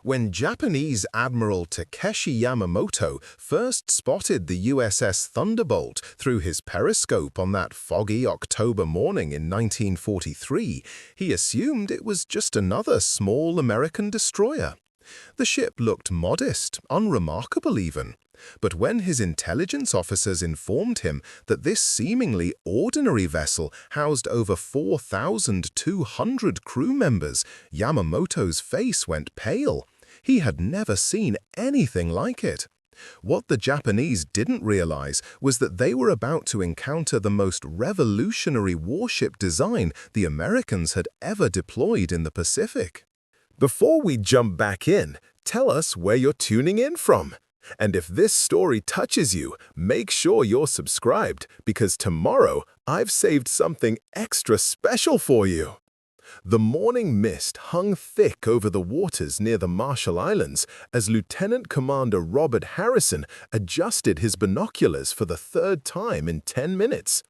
When Japanese Admiral Takeshi Yamamoto first spotted the USS Thunderbolt through his periscope on that foggy October morning in 1943, he assumed it was just another small American destroyer. The ship looked modest, unremarkable even. But when his intelligence officers informed him that this seemingly ordinary vessel housed over 4,200 crew members, Yamamoto's face went pale. He had never seen anything like it. What the Japanese didn't realize was that they were about to encounter the most revolutionary warship design the Americans had ever deployed in the Pacific. Before we jump back in, tell us where you're tuning in from. And if this story touches you, make sure you're subscribed, because tomorrow I've saved something extra special for you. The morning mist hung thick over the waters near the Marshall Islands as Lieutenant Commander Robert Harrison adjusted his binoculars for the third time in 10 minutes.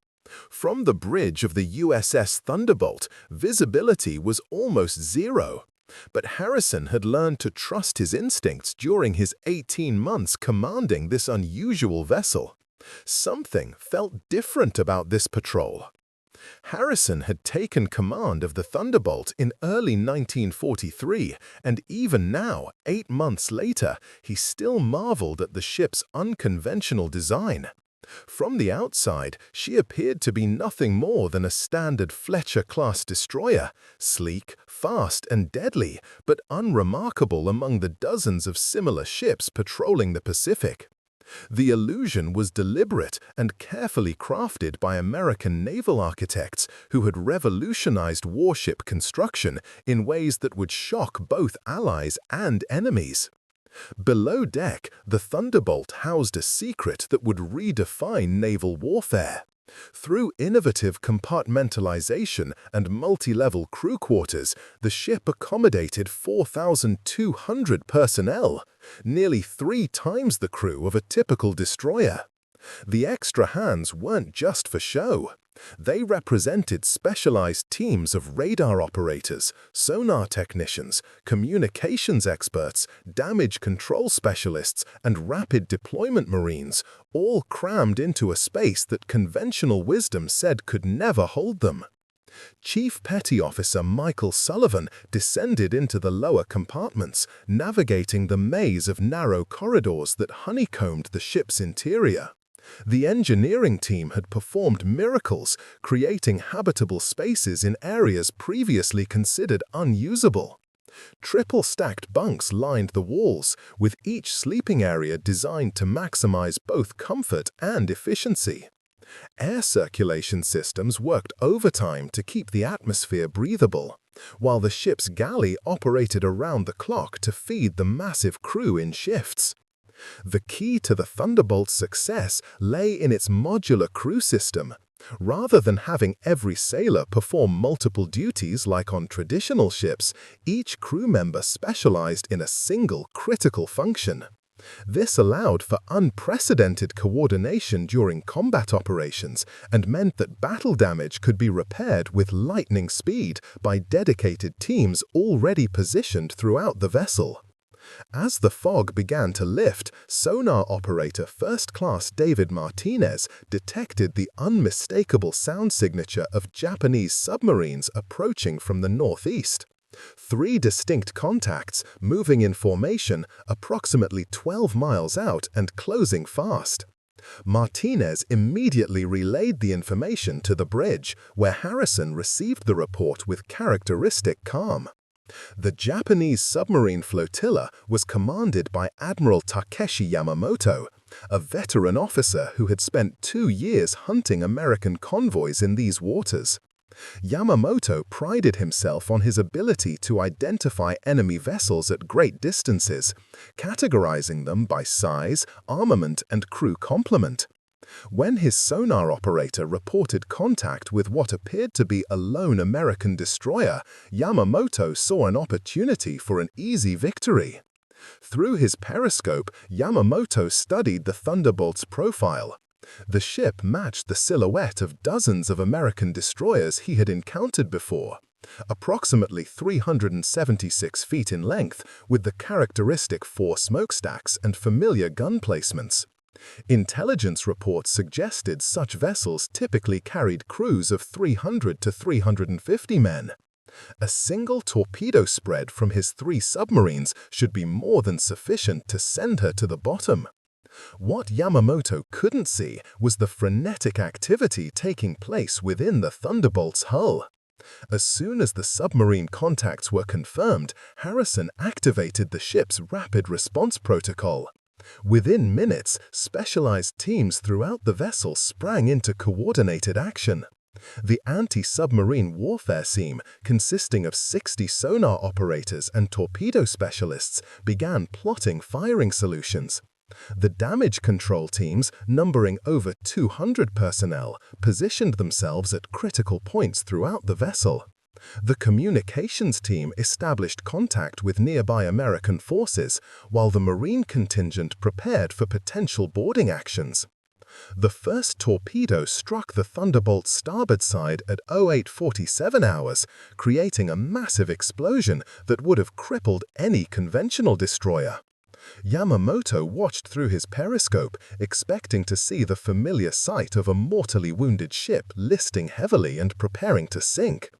From the bridge of the USS Thunderbolt, visibility was almost zero. But Harrison had learned to trust his instincts during his 18 months commanding this unusual vessel. Something felt different about this patrol. Harrison had taken command of the Thunderbolt in early 1943, and even now, 8 months later, he still marveled at the ship's unconventional design. From the outside, she appeared to be nothing more than a standard Fletcher-class destroyer, sleek, fast, and deadly, but unremarkable among the dozens of similar ships patrolling the Pacific. The illusion was deliberate and carefully crafted by American naval architects who had revolutionized warship construction in ways that would shock both allies and enemies. Below deck, the Thunderbolt housed a secret that would redefine naval warfare. Through innovative compartmentalization and multi-level crew quarters, the ship accommodated 4,200 personnel, nearly 3 times the crew of a typical destroyer. The extra hands weren't just for show. They represented specialized teams of radar operators, sonar technicians, communications experts, damage control specialists, and rapid deployment marines, all crammed into a space that conventional wisdom said could never hold them. Chief Petty Officer Michael Sullivan descended into the lower compartments, navigating the maze of narrow corridors that honeycombed the ship's interior. The engineering team had performed miracles, creating habitable spaces in areas previously considered unusable. Triple-stacked bunks lined the walls, with each sleeping area designed to maximize both comfort and efficiency. Air circulation systems worked overtime to keep the atmosphere breathable, while the ship's galley operated around the clock to feed the massive crew in shifts. The key to the Thunderbolt's success lay in its modular crew system. Rather than having every sailor perform multiple duties like on traditional ships, each crew member specialized in a single critical function. This allowed for unprecedented coordination during combat operations and meant that battle damage could be repaired with lightning speed by dedicated teams already positioned throughout the vessel. As the fog began to lift, sonar operator First Class David Martinez detected the unmistakable sound signature of Japanese submarines approaching from the northeast. 3 distinct contacts, moving in formation, approximately 12 miles out and closing fast. Martinez immediately relayed the information to the bridge, where Harrison received the report with characteristic calm. The Japanese submarine flotilla was commanded by Admiral Takeshi Yamamoto, a veteran officer who had spent 2 years hunting American convoys in these waters. Yamamoto prided himself on his ability to identify enemy vessels at great distances, categorizing them by size, armament, and crew complement. When his sonar operator reported contact with what appeared to be a lone American destroyer, Yamamoto saw an opportunity for an easy victory. Through his periscope, Yamamoto studied the Thunderbolt's profile. The ship matched the silhouette of dozens of American destroyers he had encountered before. approximately 376 feet in length, with the characteristic 4 smokestacks and familiar gun placements. Intelligence reports suggested such vessels typically carried crews of 300 to 350 men. A single torpedo spread from his 3 submarines should be more than sufficient to send her to the bottom. What Yamamoto couldn't see was the frenetic activity taking place within the Thunderbolt's hull. As soon as the submarine contacts were confirmed, Harrison activated the ship's rapid response protocol. Within minutes, specialized teams throughout the vessel sprang into coordinated action. The anti-submarine warfare team, consisting of 60 sonar operators and torpedo specialists, began plotting firing solutions. The damage control teams, numbering over 200 personnel, positioned themselves at critical points throughout the vessel. The communications team established contact with nearby American forces, while the Marine contingent prepared for potential boarding actions. The first torpedo struck the Thunderbolt's starboard side at 0847 hours, creating a massive explosion that would have crippled any conventional destroyer. Yamamoto watched through his periscope, expecting to see the familiar sight of a mortally wounded ship listing heavily and preparing to sink.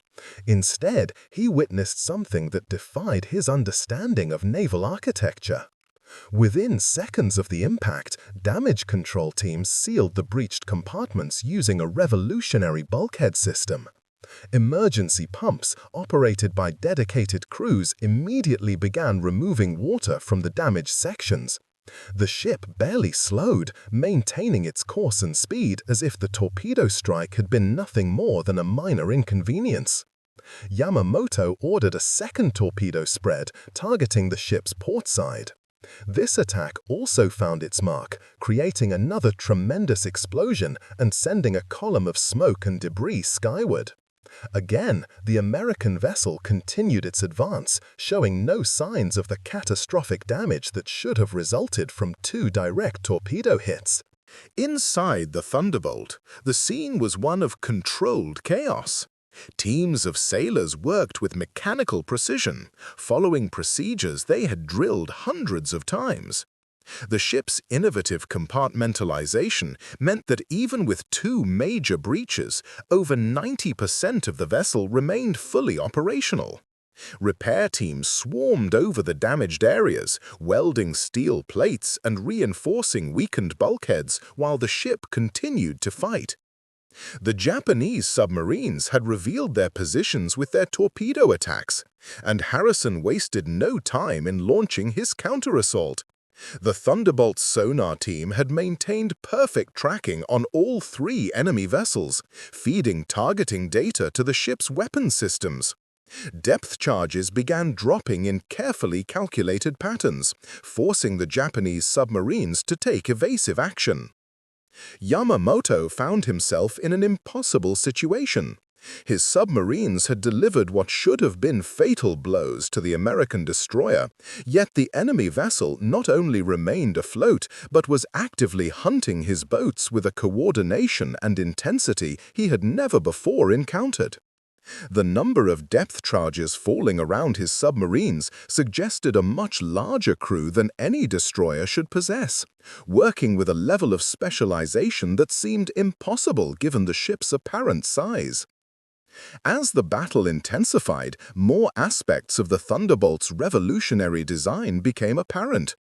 Instead, he witnessed something that defied his understanding of naval architecture. Within seconds of the impact, damage control teams sealed the breached compartments using a revolutionary bulkhead system. Emergency pumps, operated by dedicated crews, immediately began removing water from the damaged sections. The ship barely slowed, maintaining its course and speed as if the torpedo strike had been nothing more than a minor inconvenience. Yamamoto ordered a second torpedo spread, targeting the ship's port side. This attack also found its mark, creating another tremendous explosion and sending a column of smoke and debris skyward. Again, the American vessel continued its advance, showing no signs of the catastrophic damage that should have resulted from 2 direct torpedo hits. Inside the Thunderbolt, the scene was one of controlled chaos. Teams of sailors worked with mechanical precision, following procedures they had drilled hundreds of times. The ship's innovative compartmentalization meant that even with 2 major breaches, over 90% of the vessel remained fully operational. Repair teams swarmed over the damaged areas, welding steel plates and reinforcing weakened bulkheads while the ship continued to fight. The Japanese submarines had revealed their positions with their torpedo attacks, and Harrison wasted no time in launching his counter-assault. The Thunderbolt's sonar team had maintained perfect tracking on all 3 enemy vessels, feeding targeting data to the ship's weapon systems. Depth charges began dropping in carefully calculated patterns, forcing the Japanese submarines to take evasive action. Yamamoto found himself in an impossible situation. His submarines had delivered what should have been fatal blows to the American destroyer, yet the enemy vessel not only remained afloat but was actively hunting his boats with a coordination and intensity he had never before encountered. The number of depth charges falling around his submarines suggested a much larger crew than any destroyer should possess, working with a level of specialization that seemed impossible given the ship's apparent size. As the battle intensified, more aspects of the Thunderbolt's revolutionary design became apparent.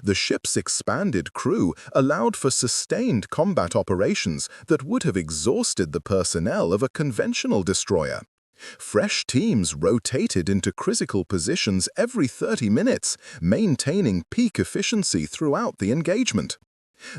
The ship's expanded crew allowed for sustained combat operations that would have exhausted the personnel of a conventional destroyer. Fresh teams rotated into critical positions every 30 minutes, maintaining peak efficiency throughout the engagement.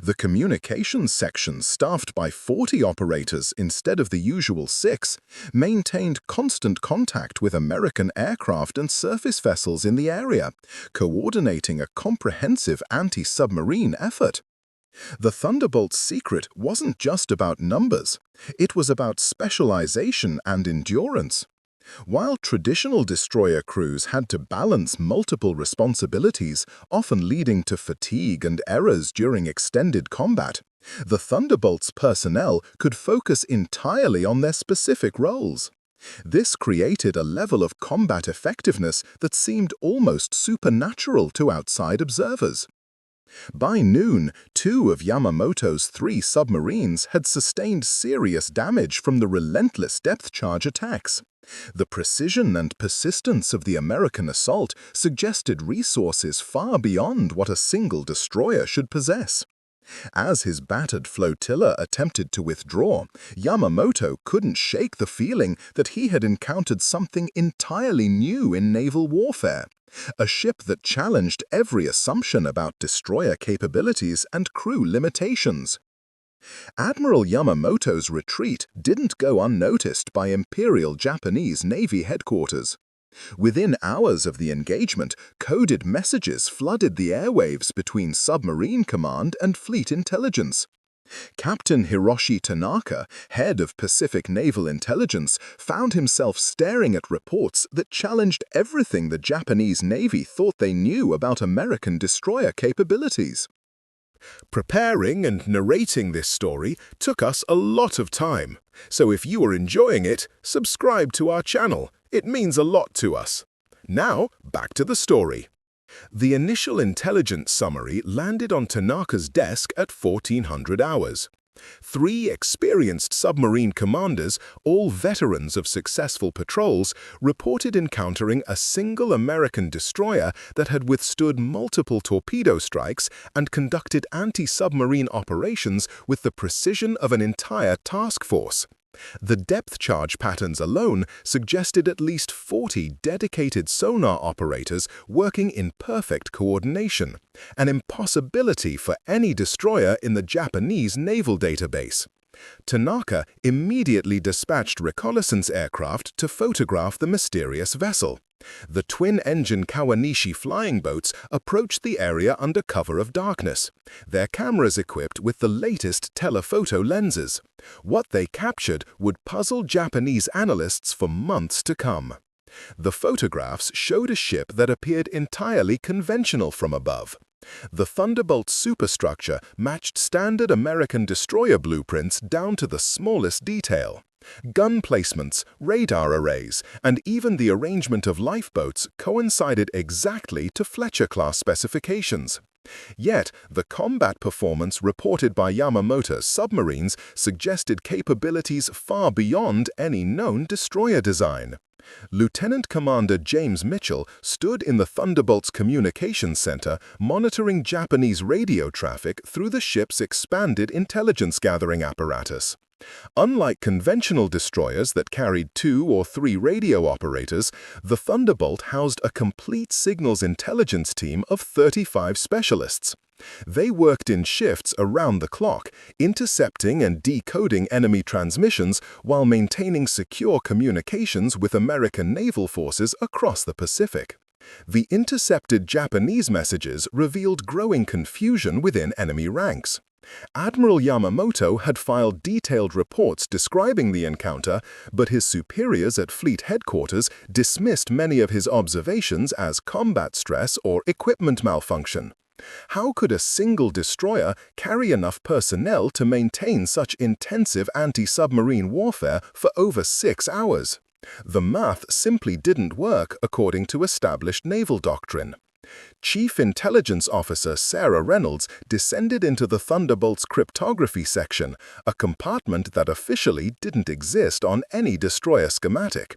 The communications section, staffed by 40 operators instead of the usual 6, maintained constant contact with American aircraft and surface vessels in the area, coordinating a comprehensive anti-submarine effort. The Thunderbolt's secret wasn't just about numbers, it was about specialization and endurance. While traditional destroyer crews had to balance multiple responsibilities, often leading to fatigue and errors during extended combat, the Thunderbolt's personnel could focus entirely on their specific roles. This created a level of combat effectiveness that seemed almost supernatural to outside observers. By noon, 2 of Yamamoto's 3 submarines had sustained serious damage from the relentless depth charge attacks. The precision and persistence of the American assault suggested resources far beyond what a single destroyer should possess. As his battered flotilla attempted to withdraw, Yamamoto couldn't shake the feeling that he had encountered something entirely new in naval warfare. A ship that challenged every assumption about destroyer capabilities and crew limitations. Admiral Yamamoto's retreat didn't go unnoticed by Imperial Japanese Navy headquarters. Within hours of the engagement, coded messages flooded the airwaves between submarine command and fleet intelligence. Captain Hiroshi Tanaka, head of Pacific Naval Intelligence, found himself staring at reports that challenged everything the Japanese Navy thought they knew about American destroyer capabilities. Preparing and narrating this story took us a lot of time, so if you are enjoying it, subscribe to our channel. It means a lot to us. Now, back to the story. The initial intelligence summary landed on Tanaka's desk at 1400 hours. 3 experienced submarine commanders, all veterans of successful patrols, reported encountering a single American destroyer that had withstood multiple torpedo strikes and conducted anti-submarine operations with the precision of an entire task force. The depth charge patterns alone suggested at least 40 dedicated sonar operators working in perfect coordination, an impossibility for any destroyer in the Japanese naval database. Tanaka immediately dispatched reconnaissance aircraft to photograph the mysterious vessel. The twin-engine Kawanishi flying boats approached the area under cover of darkness, their cameras equipped with the latest telephoto lenses. What they captured would puzzle Japanese analysts for months to come. The photographs showed a ship that appeared entirely conventional from above. The Thunderbolt superstructure matched standard American destroyer blueprints down to the smallest detail. Gun placements, radar arrays, and even the arrangement of lifeboats coincided exactly to Fletcher-class specifications. Yet, the combat performance reported by Yamamoto's submarines suggested capabilities far beyond any known destroyer design. Lieutenant Commander James Mitchell stood in the Thunderbolt's communications center monitoring Japanese radio traffic through the ship's expanded intelligence-gathering apparatus. Unlike conventional destroyers that carried 2 or 3 radio operators, the Thunderbolt housed a complete signals intelligence team of 35 specialists. They worked in shifts around the clock, intercepting and decoding enemy transmissions while maintaining secure communications with American naval forces across the Pacific. The intercepted Japanese messages revealed growing confusion within enemy ranks. Admiral Yamamoto had filed detailed reports describing the encounter, but his superiors at Fleet Headquarters dismissed many of his observations as combat stress or equipment malfunction. How could a single destroyer carry enough personnel to maintain such intensive anti-submarine warfare for over 6 hours? The math simply didn't work according to established naval doctrine. Chief Intelligence Officer Sarah Reynolds descended into the Thunderbolt's cryptography section, a compartment that officially didn't exist on any destroyer schematic.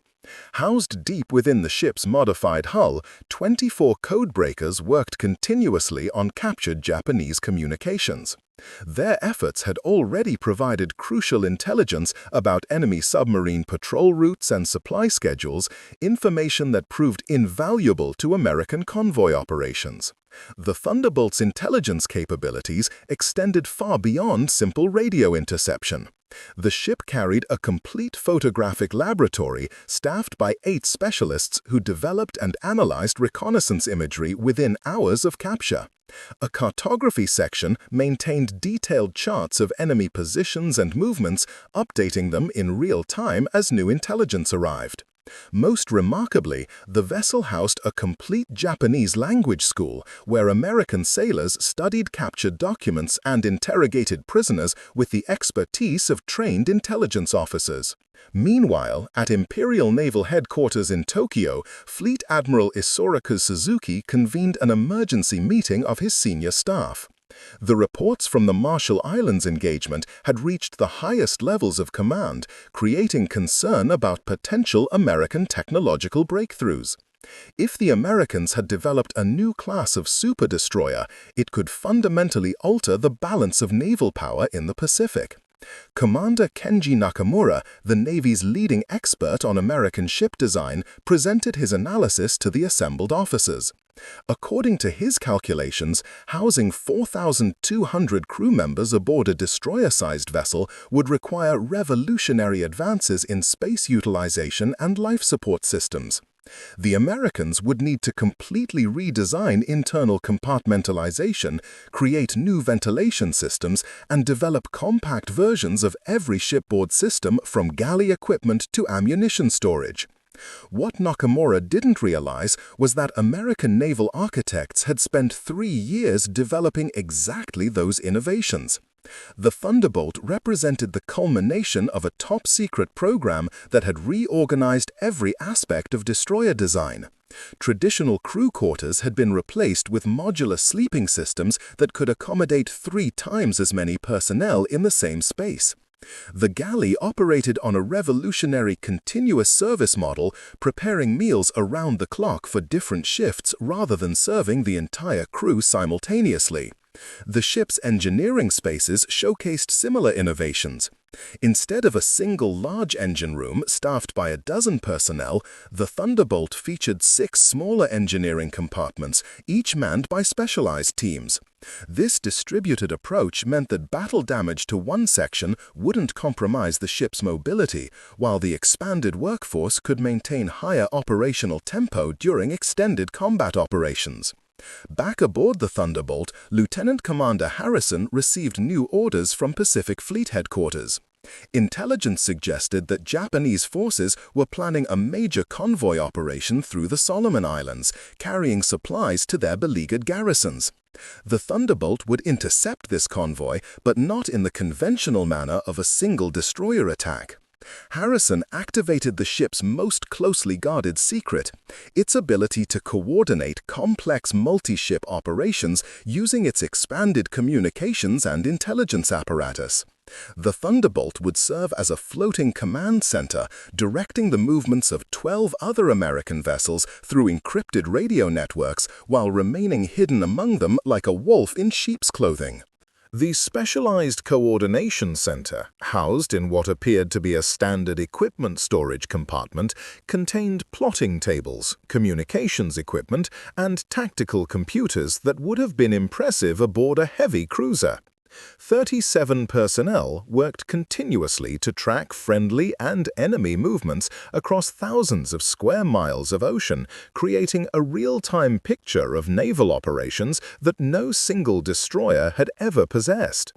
Housed deep within the ship's modified hull, 24 codebreakers worked continuously on captured Japanese communications. Their efforts had already provided crucial intelligence about enemy submarine patrol routes and supply schedules, information that proved invaluable to American convoy operations. The Thunderbolt's intelligence capabilities extended far beyond simple radio interception. The ship carried a complete photographic laboratory staffed by 8 specialists who developed and analyzed reconnaissance imagery within hours of capture. A cartography section maintained detailed charts of enemy positions and movements, updating them in real time as new intelligence arrived. Most remarkably, the vessel housed a complete Japanese language school where American sailors studied captured documents and interrogated prisoners with the expertise of trained intelligence officers. Meanwhile, at Imperial Naval Headquarters in Tokyo, Fleet Admiral Isoroku Suzuki convened an emergency meeting of his senior staff. The reports from the Marshall Islands engagement had reached the highest levels of command, creating concern about potential American technological breakthroughs. If the Americans had developed a new class of superdestroyer, it could fundamentally alter the balance of naval power in the Pacific. Commander Kenji Nakamura, the Navy's leading expert on American ship design, presented his analysis to the assembled officers. According to his calculations, housing 4,200 crew members aboard a destroyer-sized vessel would require revolutionary advances in space utilization and life support systems. The Americans would need to completely redesign internal compartmentalization, create new ventilation systems, and develop compact versions of every shipboard system from galley equipment to ammunition storage. What Nakamura didn't realize was that American naval architects had spent 3 years developing exactly those innovations. The Thunderbolt represented the culmination of a top-secret program that had reorganized every aspect of destroyer design. Traditional crew quarters had been replaced with modular sleeping systems that could accommodate 3 times as many personnel in the same space. The galley operated on a revolutionary continuous service model, preparing meals around the clock for different shifts rather than serving the entire crew simultaneously. The ship's engineering spaces showcased similar innovations. Instead of a single large engine room staffed by a dozen personnel, the Thunderbolt featured 6 smaller engineering compartments, each manned by specialized teams. This distributed approach meant that battle damage to one section wouldn't compromise the ship's mobility, while the expanded workforce could maintain higher operational tempo during extended combat operations. Back aboard the Thunderbolt, Lieutenant Commander Harrison received new orders from Pacific Fleet Headquarters. Intelligence suggested that Japanese forces were planning a major convoy operation through the Solomon Islands, carrying supplies to their beleaguered garrisons. The Thunderbolt would intercept this convoy, but not in the conventional manner of a single destroyer attack. Harrison activated the ship's most closely guarded secret, its ability to coordinate complex multi-ship operations using its expanded communications and intelligence apparatus. The Thunderbolt would serve as a floating command center, directing the movements of 12 other American vessels through encrypted radio networks while remaining hidden among them like a wolf in sheep's clothing. The Specialized Coordination Center, housed in what appeared to be a standard equipment storage compartment, contained plotting tables, communications equipment, and tactical computers that would have been impressive aboard a heavy cruiser. 37 personnel worked continuously to track friendly and enemy movements across thousands of square miles of ocean, creating a real-time picture of naval operations that no single destroyer had ever possessed.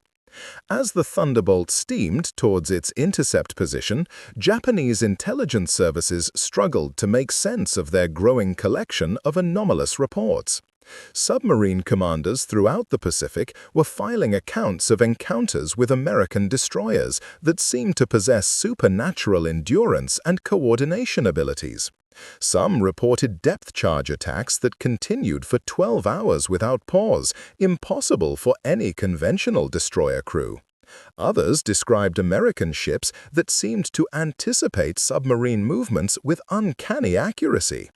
As the Thunderbolt steamed towards its intercept position, Japanese intelligence services struggled to make sense of their growing collection of anomalous reports. Submarine commanders throughout the Pacific were filing accounts of encounters with American destroyers that seemed to possess supernatural endurance and coordination abilities. Some reported depth charge attacks that continued for 12 hours without pause, impossible for any conventional destroyer crew. Others described American ships that seemed to anticipate submarine movements with uncanny accuracy.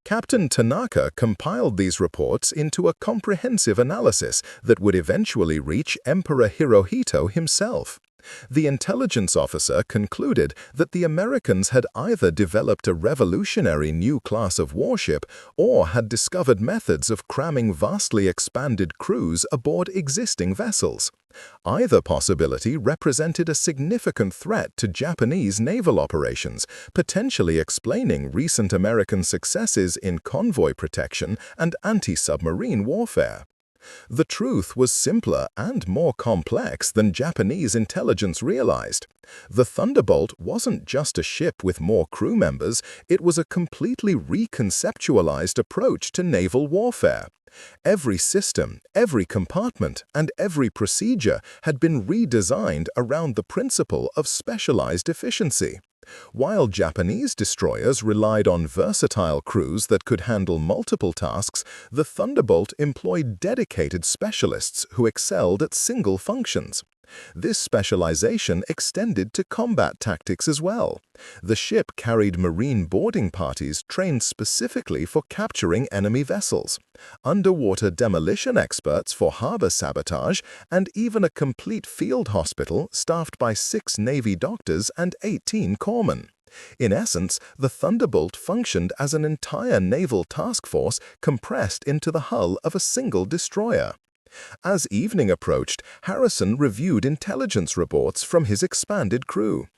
Captain Tanaka compiled these reports into a comprehensive analysis that would eventually reach Emperor Hirohito himself. The intelligence officer concluded that the Americans had either developed a revolutionary new class of warship or had discovered methods of cramming vastly expanded crews aboard existing vessels. Either possibility represented a significant threat to Japanese naval operations, potentially explaining recent American successes in convoy protection and anti-submarine warfare. The truth was simpler and more complex than Japanese intelligence realized. The Thunderbolt wasn't just a ship with more crew members, it was a completely reconceptualized approach to naval warfare. Every system, every compartment, and every procedure had been redesigned around the principle of specialized efficiency. While Japanese destroyers relied on versatile crews that could handle multiple tasks, the Thunderbolt employed dedicated specialists who excelled at single functions. This specialization extended to combat tactics as well. The ship carried marine boarding parties trained specifically for capturing enemy vessels, underwater demolition experts for harbor sabotage, and even a complete field hospital staffed by 6 Navy doctors and 18 corpsmen. In essence, the Thunderbolt functioned as an entire naval task force compressed into the hull of a single destroyer. As evening approached, Harrison reviewed intelligence reports from his expanded crew.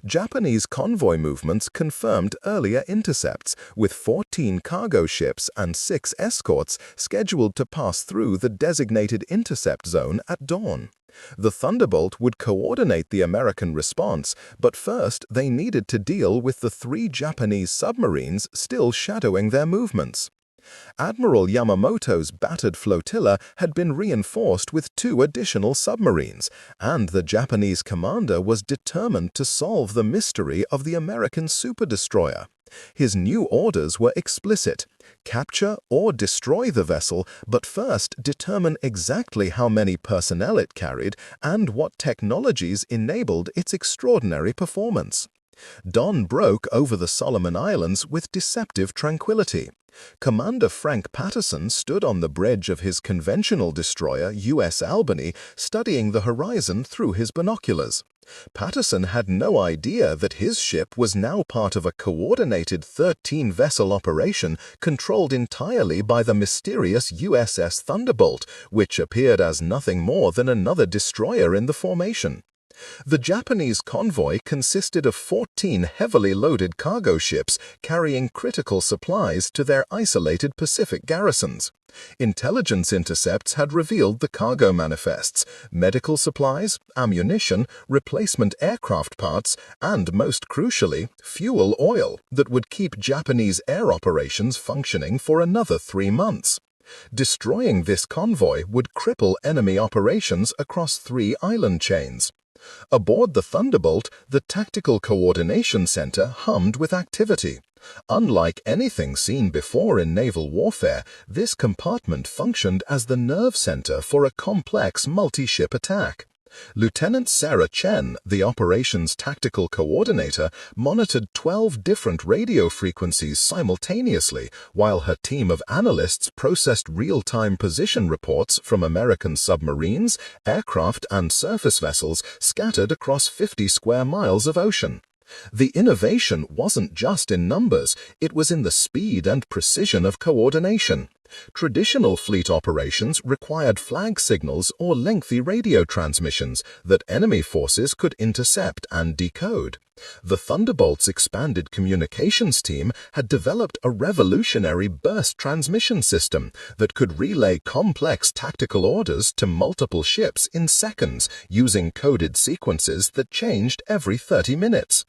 Japanese convoy movements confirmed earlier intercepts, with 14 cargo ships and 6 escorts scheduled to pass through the designated intercept zone at dawn. The Thunderbolt would coordinate the American response, but first they needed to deal with the 3 Japanese submarines still shadowing their movements. Admiral Yamamoto's battered flotilla had been reinforced with 2 additional submarines, and the Japanese commander was determined to solve the mystery of the American superdestroyer. His new orders were explicit: capture or destroy the vessel, but first determine exactly how many personnel it carried and what technologies enabled its extraordinary performance. Dawn broke over the Solomon Islands with deceptive tranquility. Commander Frank Patterson stood on the bridge of his conventional destroyer US Albany, studying the horizon through his binoculars. Patterson had no idea that his ship was now part of a coordinated 13-vessel operation controlled entirely by the mysterious USS Thunderbolt, which appeared as nothing more than another destroyer in the formation. The Japanese convoy consisted of 14 heavily loaded cargo ships carrying critical supplies to their isolated Pacific garrisons. Intelligence intercepts had revealed the cargo manifests, medical supplies, ammunition, replacement aircraft parts, and most crucially, fuel oil that would keep Japanese air operations functioning for another 3 months. Destroying this convoy would cripple enemy operations across 3 island chains. Aboard the Thunderbolt, the Tactical Coordination Center hummed with activity. Unlike anything seen before in naval warfare, this compartment functioned as the nerve center for a complex multi-ship attack. Lieutenant Sarah Chen, the operations tactical coordinator, monitored 12 different radio frequencies simultaneously, while her team of analysts processed real-time position reports from American submarines, aircraft, and surface vessels scattered across 50 square miles of ocean. The innovation wasn't just in numbers, it was in the speed and precision of coordination. Traditional fleet operations required flag signals or lengthy radio transmissions that enemy forces could intercept and decode. The Thunderbolt's expanded communications team had developed a revolutionary burst transmission system that could relay complex tactical orders to multiple ships in seconds using coded sequences that changed every 30 minutes.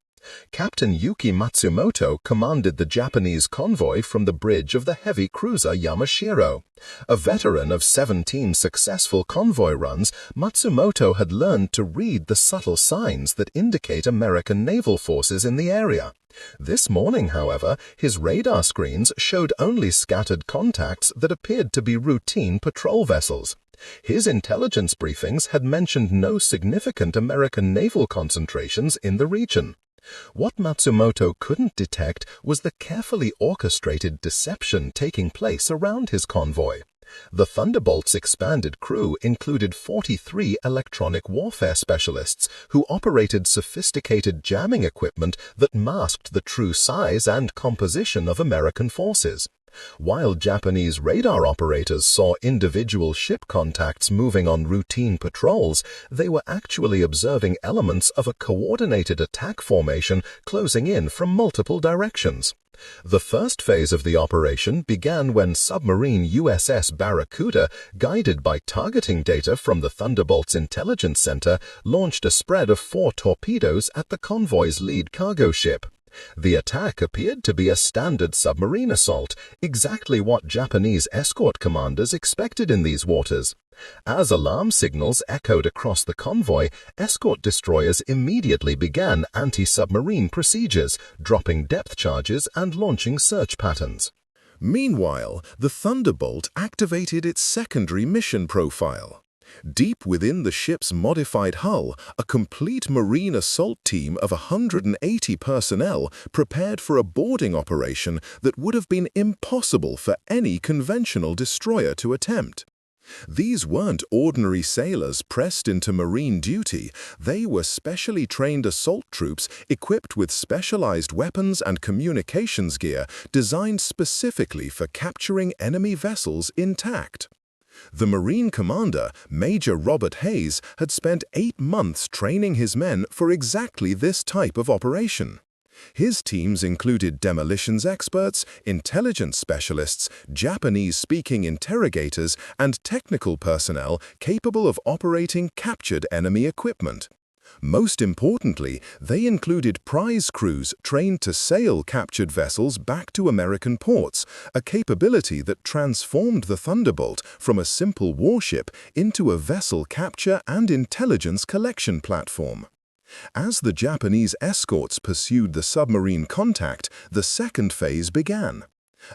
Captain Yuki Matsumoto commanded the Japanese convoy from the bridge of the heavy cruiser Yamashiro. A veteran of 17 successful convoy runs, Matsumoto had learned to read the subtle signs that indicate American naval forces in the area. This morning, however, his radar screens showed only scattered contacts that appeared to be routine patrol vessels. His intelligence briefings had mentioned no significant American naval concentrations in the region. What Matsumoto couldn't detect was the carefully orchestrated deception taking place around his convoy. The Thunderbolt's expanded crew included 43 electronic warfare specialists who operated sophisticated jamming equipment that masked the true size and composition of American forces. While Japanese radar operators saw individual ship contacts moving on routine patrols, they were actually observing elements of a coordinated attack formation closing in from multiple directions. The first phase of the operation began when submarine USS Barracuda, guided by targeting data from the Thunderbolt's intelligence center, launched a spread of 4 torpedoes at the convoy's lead cargo ship. The attack appeared to be a standard submarine assault, exactly what Japanese escort commanders expected in these waters. As alarm signals echoed across the convoy, escort destroyers immediately began anti-submarine procedures, dropping depth charges and launching search patterns. Meanwhile, the Thunderbolt activated its secondary mission profile. Deep within the ship's modified hull, a complete marine assault team of 180 personnel prepared for a boarding operation that would have been impossible for any conventional destroyer to attempt. These weren't ordinary sailors pressed into marine duty. They were specially trained assault troops equipped with specialized weapons and communications gear designed specifically for capturing enemy vessels intact. The Marine commander, Major Robert Hayes, had spent 8 months training his men for exactly this type of operation. His teams included demolitions experts, intelligence specialists, Japanese-speaking interrogators, and technical personnel capable of operating captured enemy equipment. Most importantly, they included prize crews trained to sail captured vessels back to American ports, a capability that transformed the Thunderbolt from a simple warship into a vessel capture and intelligence collection platform. As the Japanese escorts pursued the submarine contact, the second phase began.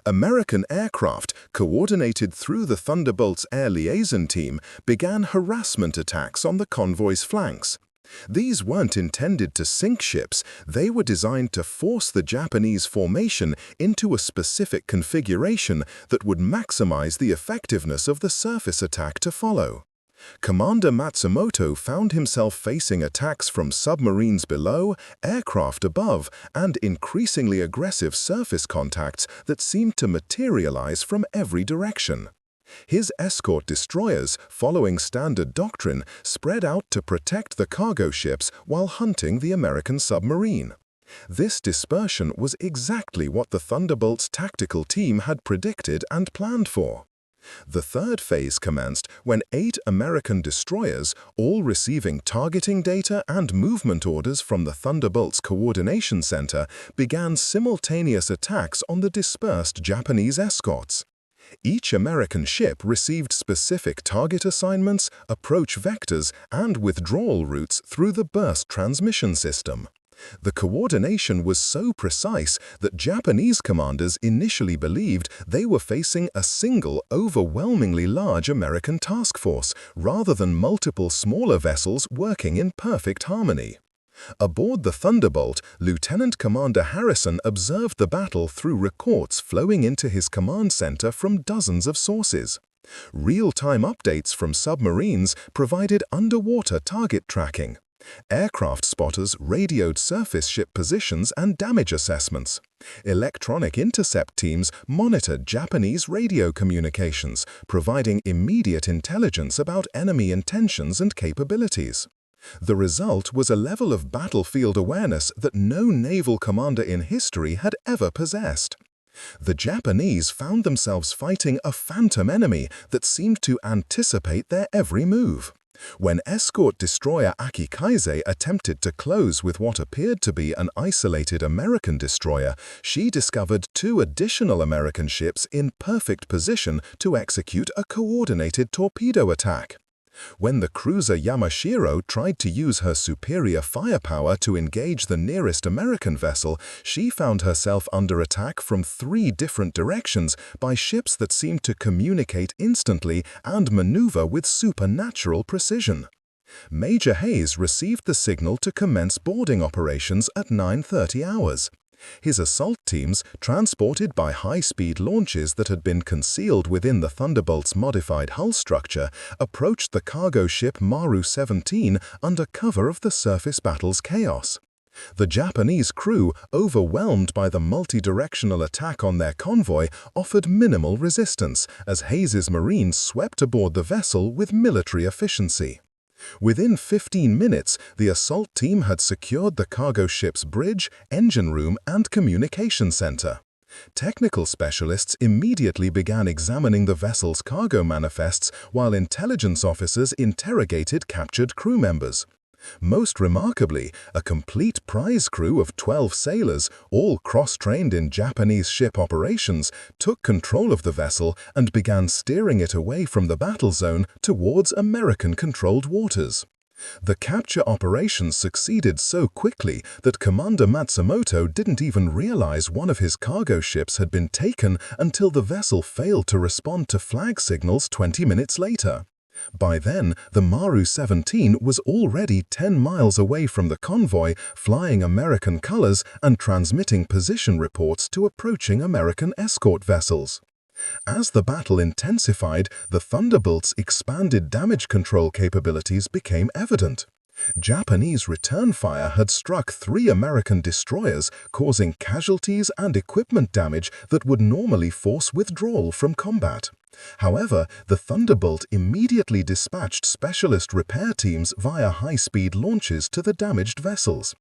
American aircraft, coordinated through the Thunderbolt's air liaison team, began harassment attacks on the convoy's flanks. These weren't intended to sink ships, they were designed to force the Japanese formation into a specific configuration that would maximize the effectiveness of the surface attack to follow. Commander Matsumoto found himself facing attacks from submarines below, aircraft above, and increasingly aggressive surface contacts that seemed to materialize from every direction. His escort destroyers, following standard doctrine, spread out to protect the cargo ships while hunting the American submarine. This dispersion was exactly what the Thunderbolt's tactical team had predicted and planned for. The third phase commenced when 8 American destroyers, all receiving targeting data and movement orders from the Thunderbolt's coordination center, began simultaneous attacks on the dispersed Japanese escorts. Each American ship received specific target assignments, approach vectors, and withdrawal routes through the burst transmission system. The coordination was so precise that Japanese commanders initially believed they were facing a single, overwhelmingly large American task force, rather than multiple smaller vessels working in perfect harmony. Aboard the Thunderbolt, Lieutenant Commander Harrison observed the battle through reports flowing into his command center from dozens of sources. Real-time updates from submarines provided underwater target tracking. Aircraft spotters radioed surface ship positions and damage assessments. Electronic intercept teams monitored Japanese radio communications, providing immediate intelligence about enemy intentions and capabilities. The result was a level of battlefield awareness that no naval commander in history had ever possessed. The Japanese found themselves fighting a phantom enemy that seemed to anticipate their every move. When escort destroyer Akikaze attempted to close with what appeared to be an isolated American destroyer, she discovered 2 additional American ships in perfect position to execute a coordinated torpedo attack. When the cruiser Yamashiro tried to use her superior firepower to engage the nearest American vessel, she found herself under attack from 3 different directions by ships that seemed to communicate instantly and maneuver with supernatural precision. Major Hayes received the signal to commence boarding operations at 9:30 hours. His assault teams, transported by high-speed launches that had been concealed within the Thunderbolt's modified hull structure, approached the cargo ship Maru 17 under cover of the surface battle's chaos. The Japanese crew, overwhelmed by the multi-directional attack on their convoy, offered minimal resistance as Hayes's Marines swept aboard the vessel with military efficiency. Within 15 minutes, the assault team had secured the cargo ship's bridge, engine room, and communication center. Technical specialists immediately began examining the vessel's cargo manifests while intelligence officers interrogated captured crew members. Most remarkably, a complete prize crew of 12 sailors, all cross-trained in Japanese ship operations, took control of the vessel and began steering it away from the battle zone towards American-controlled waters. The capture operations succeeded so quickly that Commander Matsumoto didn't even realize one of his cargo ships had been taken until the vessel failed to respond to flag signals 20 minutes later. By then, the Maru-17 was already 10 miles away from the convoy, flying American colors and transmitting position reports to approaching American escort vessels. As the battle intensified, the Thunderbolt's expanded damage control capabilities became evident. Japanese return fire had struck 3 American destroyers, causing casualties and equipment damage that would normally force withdrawal from combat. However, the Thunderbolt immediately dispatched specialist repair teams via high-speed launches to the damaged vessels.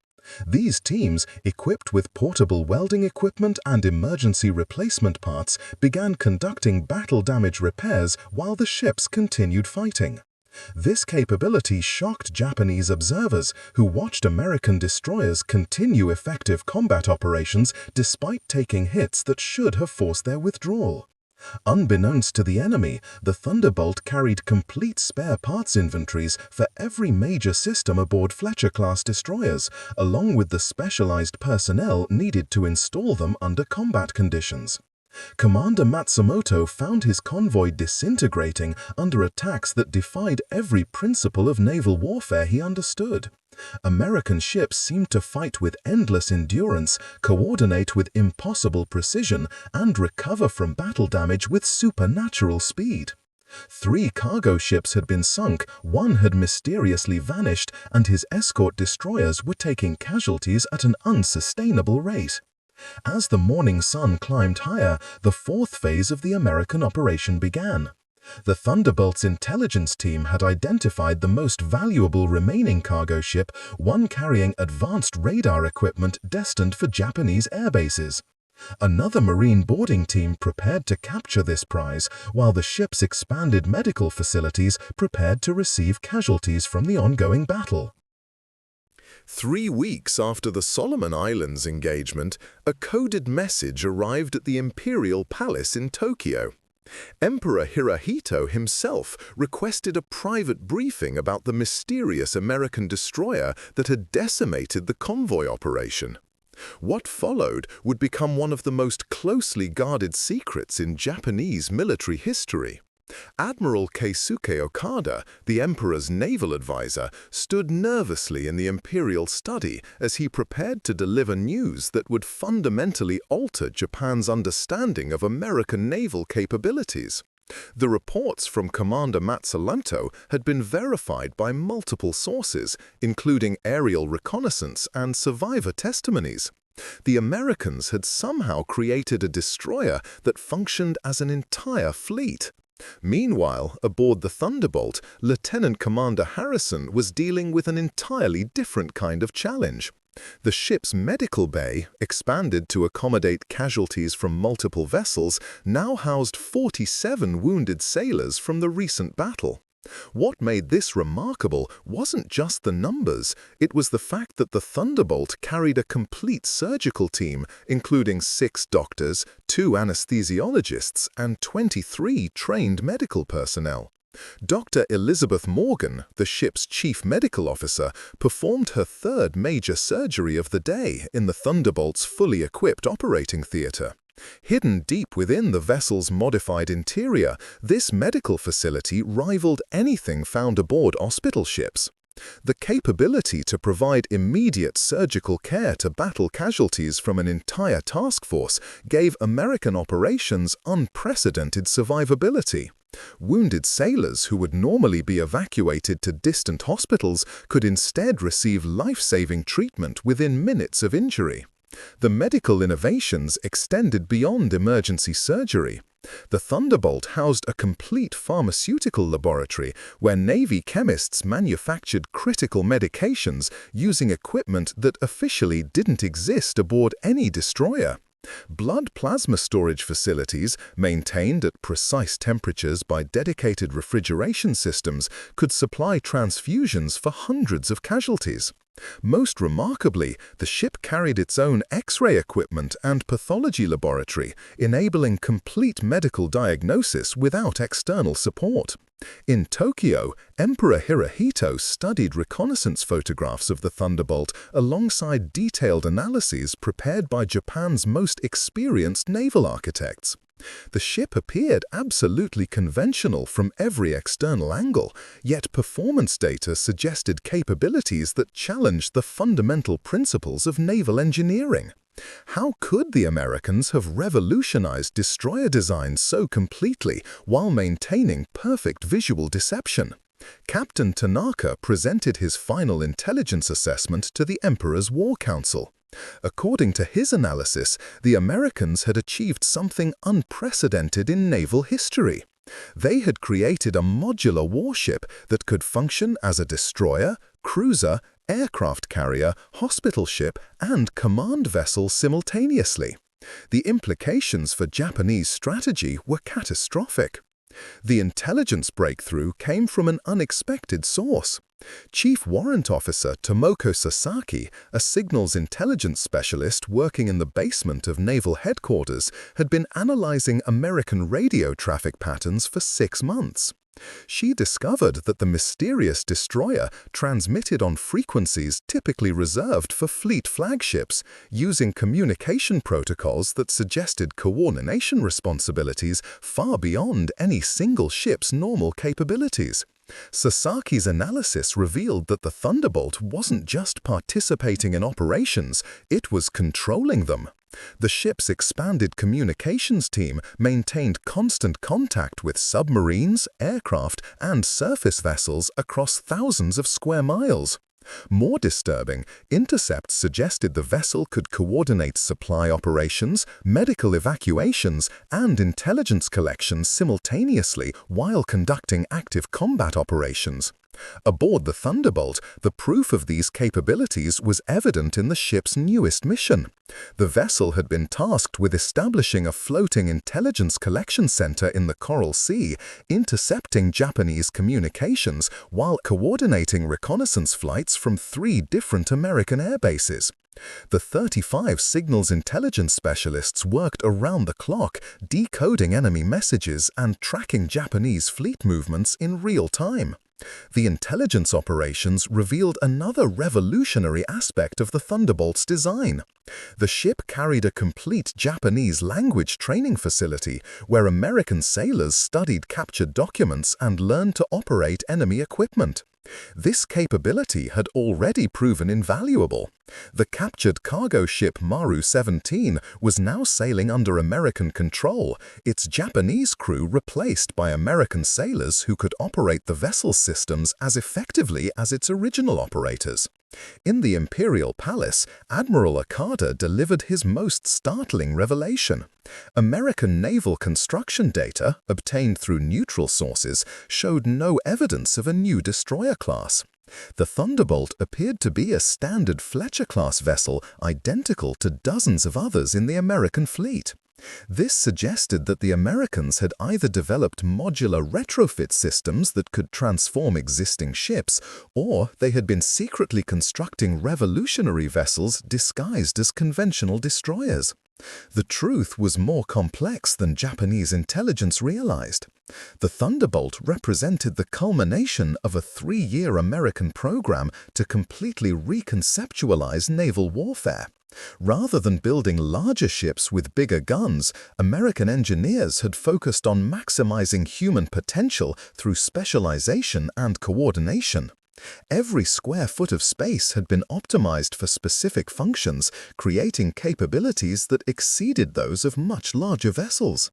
These teams, equipped with portable welding equipment and emergency replacement parts, began conducting battle damage repairs while the ships continued fighting. This capability shocked Japanese observers who watched American destroyers continue effective combat operations despite taking hits that should have forced their withdrawal. Unbeknownst to the enemy, the Thunderbolt carried complete spare parts inventories for every major system aboard Fletcher-class destroyers, along with the specialized personnel needed to install them under combat conditions. Commander Matsumoto found his convoy disintegrating under attacks that defied every principle of naval warfare he understood. American ships seemed to fight with endless endurance, coordinate with impossible precision, and recover from battle damage with supernatural speed. 3 cargo ships had been sunk, 1 had mysteriously vanished, and his escort destroyers were taking casualties at an unsustainable rate. As the morning sun climbed higher, the 4th phase of the American operation began. The Thunderbolt's intelligence team had identified the most valuable remaining cargo ship, one carrying advanced radar equipment destined for Japanese airbases. Another Marine boarding team prepared to capture this prize, while the ship's expanded medical facilities prepared to receive casualties from the ongoing battle. 3 weeks after the Solomon Islands engagement, a coded message arrived at the Imperial Palace in Tokyo. Emperor Hirohito himself requested a private briefing about the mysterious American destroyer that had decimated the convoy operation. What followed would become one of the most closely guarded secrets in Japanese military history. Admiral Keisuke Okada, the emperor's naval advisor, stood nervously in the imperial study as he prepared to deliver news that would fundamentally alter Japan's understanding of American naval capabilities. The reports from Commander Matsumoto had been verified by multiple sources, including aerial reconnaissance and survivor testimonies. The Americans had somehow created a destroyer that functioned as an entire fleet. Meanwhile, aboard the Thunderbolt, Lieutenant Commander Harrison was dealing with an entirely different kind of challenge. The ship's medical bay, expanded to accommodate casualties from multiple vessels, now housed 47 wounded sailors from the recent battle. What made this remarkable wasn't just the numbers, it was the fact that the Thunderbolt carried a complete surgical team, including 6 doctors, 2 anesthesiologists, and 23 trained medical personnel. Dr. Elizabeth Morgan, the ship's chief medical officer, performed her 3rd major surgery of the day in the Thunderbolt's fully equipped operating theater. Hidden deep within the vessel's modified interior, this medical facility rivaled anything found aboard hospital ships. The capability to provide immediate surgical care to battle casualties from an entire task force gave American operations unprecedented survivability. Wounded sailors who would normally be evacuated to distant hospitals could instead receive life-saving treatment within minutes of injury. The medical innovations extended beyond emergency surgery. The Thunderbolt housed a complete pharmaceutical laboratory where Navy chemists manufactured critical medications using equipment that officially didn't exist aboard any destroyer. Blood plasma storage facilities, maintained at precise temperatures by dedicated refrigeration systems, could supply transfusions for hundreds of casualties. Most remarkably, the ship carried its own X-ray equipment and pathology laboratory, enabling complete medical diagnosis without external support. In Tokyo, Emperor Hirohito studied reconnaissance photographs of the Thunderbolt alongside detailed analyses prepared by Japan's most experienced naval architects. The ship appeared absolutely conventional from every external angle, yet performance data suggested capabilities that challenged the fundamental principles of naval engineering. How could the Americans have revolutionized destroyer design so completely while maintaining perfect visual deception? Captain Tanaka presented his final intelligence assessment to the Emperor's War Council. According to his analysis, the Americans had achieved something unprecedented in naval history. They had created a modular warship that could function as a destroyer, cruiser, aircraft carrier, hospital ship, and command vessel simultaneously. The implications for Japanese strategy were catastrophic. The intelligence breakthrough came from an unexpected source. Chief Warrant Officer Tomoko Sasaki, a signals intelligence specialist working in the basement of Naval Headquarters, had been analyzing American radio traffic patterns for 6 months. She discovered that the mysterious destroyer transmitted on frequencies typically reserved for fleet flagships, using communication protocols that suggested coordination responsibilities far beyond any single ship's normal capabilities. Sasaki's analysis revealed that the Thunderbolt wasn't just participating in operations, it was controlling them. The ship's expanded communications team maintained constant contact with submarines, aircraft, and surface vessels across thousands of square miles. More disturbing, intercepts suggested the vessel could coordinate supply operations, medical evacuations, and intelligence collections simultaneously while conducting active combat operations. Aboard the Thunderbolt, the proof of these capabilities was evident in the ship's newest mission. The vessel had been tasked with establishing a floating intelligence collection center in the Coral Sea, intercepting Japanese communications while coordinating reconnaissance flights from 3 different American air bases. The 35 signals intelligence specialists worked around the clock, decoding enemy messages and tracking Japanese fleet movements in real time. The intelligence operations revealed another revolutionary aspect of the Thunderbolt's design. The ship carried a complete Japanese language training facility where American sailors studied captured documents and learned to operate enemy equipment. This capability had already proven invaluable. The captured cargo ship Maru 17 was now sailing under American control, its Japanese crew replaced by American sailors who could operate the vessel's systems as effectively as its original operators. In the Imperial Palace, Admiral Okada delivered his most startling revelation. American naval construction data, obtained through neutral sources, showed no evidence of a new destroyer class. The Thunderbolt appeared to be a standard Fletcher-class vessel identical to dozens of others in the American fleet. This suggested that the Americans had either developed modular retrofit systems that could transform existing ships, or they had been secretly constructing revolutionary vessels disguised as conventional destroyers. The truth was more complex than Japanese intelligence realized. The Thunderbolt represented the culmination of a 3-year American program to completely reconceptualize naval warfare. Rather than building larger ships with bigger guns, American engineers had focused on maximizing human potential through specialization and coordination. Every square foot of space had been optimized for specific functions, creating capabilities that exceeded those of much larger vessels.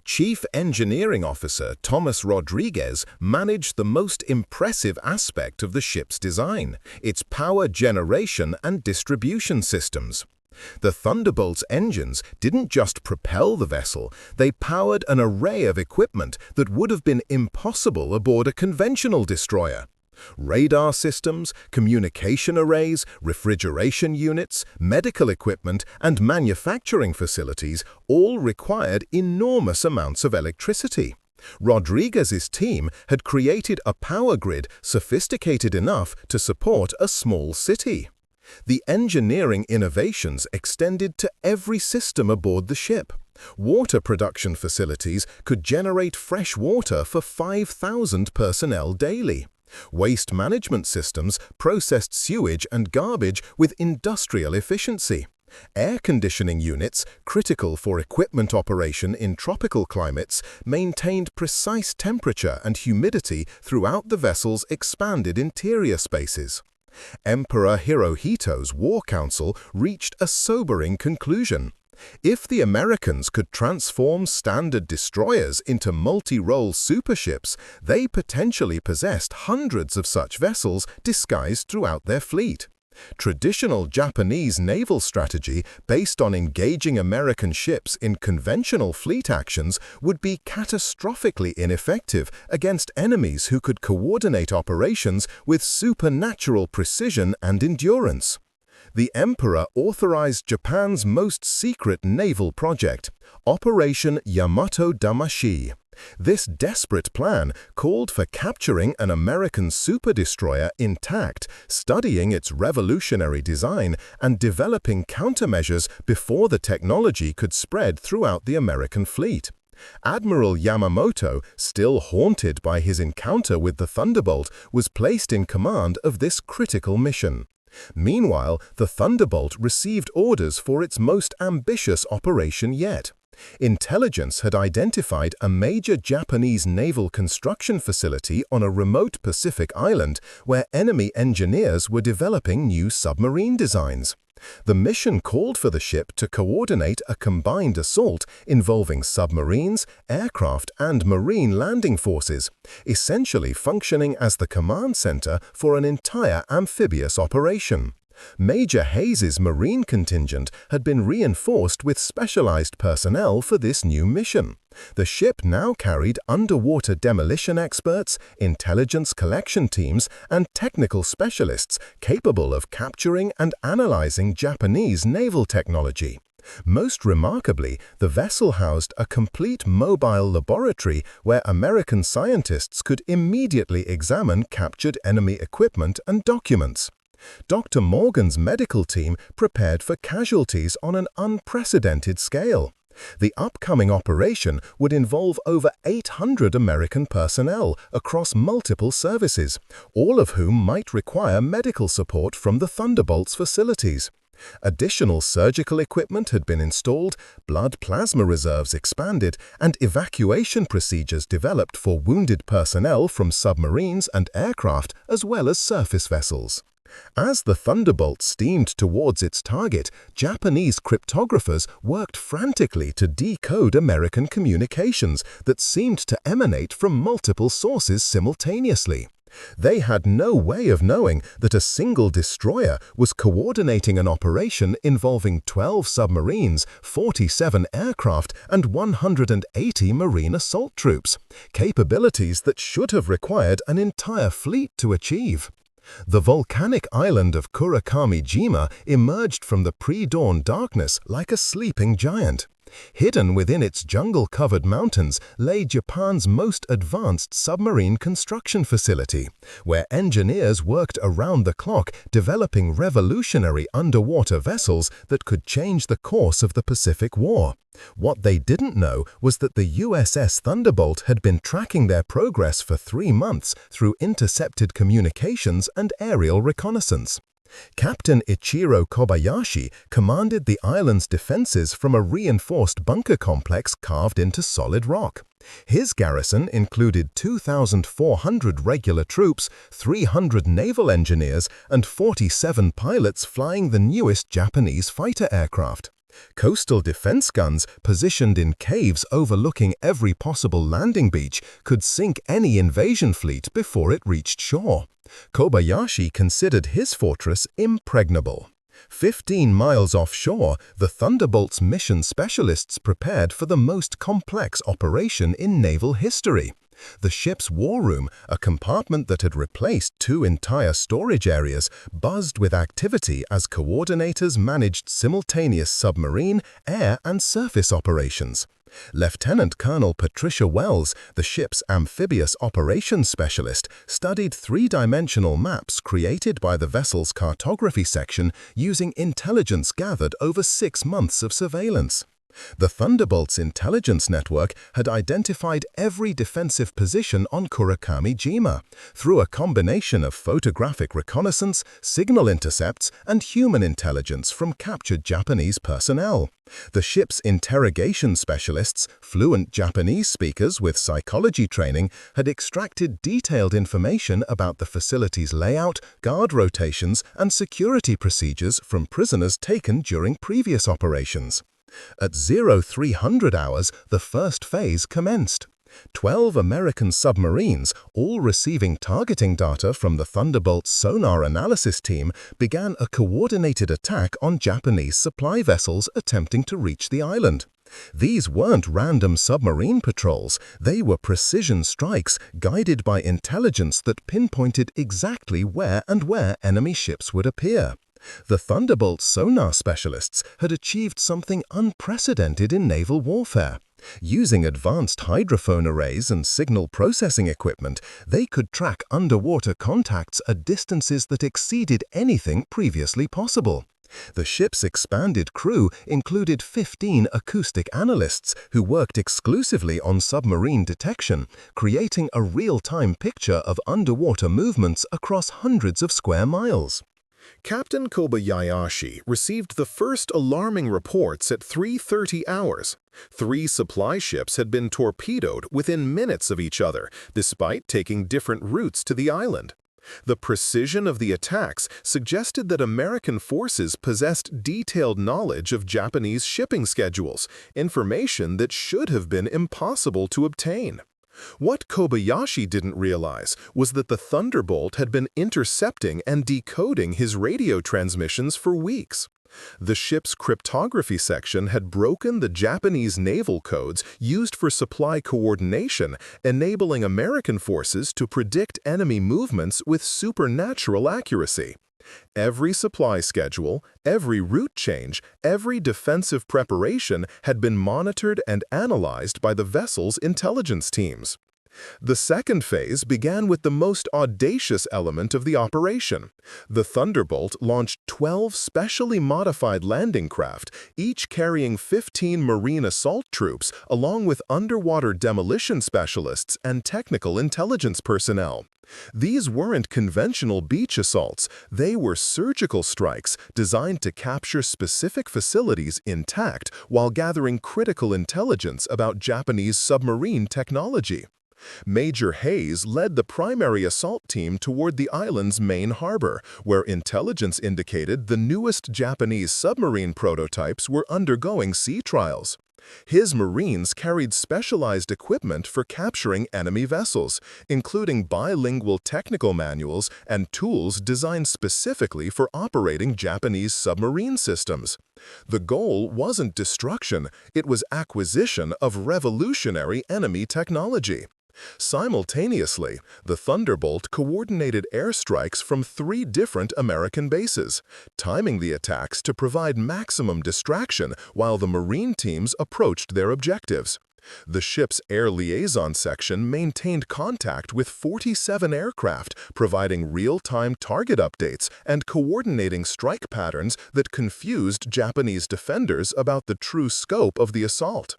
Chief Engineering Officer Thomas Rodriguez managed the most impressive aspect of the ship's design, its power generation and distribution systems. The Thunderbolt's engines didn't just propel the vessel, they powered an array of equipment that would have been impossible aboard a conventional destroyer. Radar systems, communication arrays, refrigeration units, medical equipment, and manufacturing facilities all required enormous amounts of electricity. Rodriguez's team had created a power grid sophisticated enough to support a small city. The engineering innovations extended to every system aboard the ship. Water production facilities could generate fresh water for 5,000 personnel daily. Waste management systems processed sewage and garbage with industrial efficiency. Air conditioning units, critical for equipment operation in tropical climates, maintained precise temperature and humidity throughout the vessel's expanded interior spaces. Emperor Hirohito's War Council reached a sobering conclusion. If the Americans could transform standard destroyers into multi-role superships, they potentially possessed hundreds of such vessels disguised throughout their fleet. Traditional Japanese naval strategy based on engaging American ships in conventional fleet actions would be catastrophically ineffective against enemies who could coordinate operations with supernatural precision and endurance. The Emperor authorized Japan's most secret naval project, Operation Yamato Damashi. This desperate plan called for capturing an American superdestroyer intact, studying its revolutionary design, and developing countermeasures before the technology could spread throughout the American fleet. Admiral Yamamoto, still haunted by his encounter with the Thunderbolt, was placed in command of this critical mission. Meanwhile, the Thunderbolt received orders for its most ambitious operation yet. Intelligence had identified a major Japanese naval construction facility on a remote Pacific island where enemy engineers were developing new submarine designs. The mission called for the ship to coordinate a combined assault involving submarines, aircraft, and marine landing forces, essentially functioning as the command center for an entire amphibious operation. Major Hayes's marine contingent had been reinforced with specialized personnel for this new mission. The ship now carried underwater demolition experts, intelligence collection teams, and technical specialists capable of capturing and analyzing Japanese naval technology. Most remarkably, the vessel housed a complete mobile laboratory where American scientists could immediately examine captured enemy equipment and documents. Dr. Morgan's medical team prepared for casualties on an unprecedented scale. The upcoming operation would involve over 800 American personnel across multiple services, all of whom might require medical support from the Thunderbolt's facilities. Additional surgical equipment had been installed, blood plasma reserves expanded, and evacuation procedures developed for wounded personnel from submarines and aircraft as well as surface vessels. As the Thunderbolt steamed towards its target, Japanese cryptographers worked frantically to decode American communications that seemed to emanate from multiple sources simultaneously. They had no way of knowing that a single destroyer was coordinating an operation involving 12 submarines, 47 aircraft, and 180 marine assault troops, capabilities that should have required an entire fleet to achieve. The volcanic island of Kurakami-jima emerged from the pre-dawn darkness like a sleeping giant. Hidden within its jungle-covered mountains lay Japan's most advanced submarine construction facility, where engineers worked around the clock developing revolutionary underwater vessels that could change the course of the Pacific War. What they didn't know was that the USS Thunderbolt had been tracking their progress for 3 months through intercepted communications and aerial reconnaissance. Captain Ichiro Kobayashi commanded the island's defenses from a reinforced bunker complex carved into solid rock. His garrison included 2,400 regular troops, 300 naval engineers, and 47 pilots flying the newest Japanese fighter aircraft. Coastal defense guns positioned in caves overlooking every possible landing beach could sink any invasion fleet before it reached shore. Kobayashi considered his fortress impregnable. 15 miles offshore, the Thunderbolt's mission specialists prepared for the most complex operation in naval history. The ship's war room, a compartment that had replaced 2 entire storage areas, buzzed with activity as coordinators managed simultaneous submarine, air, and surface operations. Lieutenant Colonel Patricia Wells, the ship's amphibious operations specialist, studied 3-dimensional maps created by the vessel's cartography section using intelligence gathered over 6 months of surveillance. The Thunderbolt's intelligence network had identified every defensive position on Kurakami-jima through a combination of photographic reconnaissance, signal intercepts, and human intelligence from captured Japanese personnel. The ship's interrogation specialists, fluent Japanese speakers with psychology training, had extracted detailed information about the facility's layout, guard rotations, and security procedures from prisoners taken during previous operations. At 0300 hours, the first phase commenced. 12 American submarines, all receiving targeting data from the Thunderbolt's sonar analysis team, began a coordinated attack on Japanese supply vessels attempting to reach the island. These weren't random submarine patrols, they were precision strikes guided by intelligence that pinpointed exactly where enemy ships would appear. The Thunderbolt sonar specialists had achieved something unprecedented in naval warfare. Using advanced hydrophone arrays and signal processing equipment, they could track underwater contacts at distances that exceeded anything previously possible. The ship's expanded crew included 15 acoustic analysts who worked exclusively on submarine detection, creating a real-time picture of underwater movements across hundreds of square miles. Captain Kobayashi received the first alarming reports at 03:30 hours. 3 supply ships had been torpedoed within minutes of each other, despite taking different routes to the island. The precision of the attacks suggested that American forces possessed detailed knowledge of Japanese shipping schedules, information that should have been impossible to obtain. What Kobayashi didn't realize was that the Thunderbolt had been intercepting and decoding his radio transmissions for weeks. The ship's cryptography section had broken the Japanese naval codes used for supply coordination, enabling American forces to predict enemy movements with supernatural accuracy. Every supply schedule, every route change, every defensive preparation had been monitored and analyzed by the vessel's intelligence teams. The second phase began with the most audacious element of the operation. The Thunderbolt launched 12 specially modified landing craft, each carrying 15 Marine assault troops, along with underwater demolition specialists and technical intelligence personnel. These weren't conventional beach assaults, they were surgical strikes designed to capture specific facilities intact while gathering critical intelligence about Japanese submarine technology. Major Hayes led the primary assault team toward the island's main harbor, where intelligence indicated the newest Japanese submarine prototypes were undergoing sea trials. His Marines carried specialized equipment for capturing enemy vessels, including bilingual technical manuals and tools designed specifically for operating Japanese submarine systems. The goal wasn't destruction, it was acquisition of revolutionary enemy technology. Simultaneously, the Thunderbolt coordinated airstrikes from 3 different American bases, timing the attacks to provide maximum distraction while the Marine teams approached their objectives. The ship's air liaison section maintained contact with 47 aircraft, providing real-time target updates and coordinating strike patterns that confused Japanese defenders about the true scope of the assault.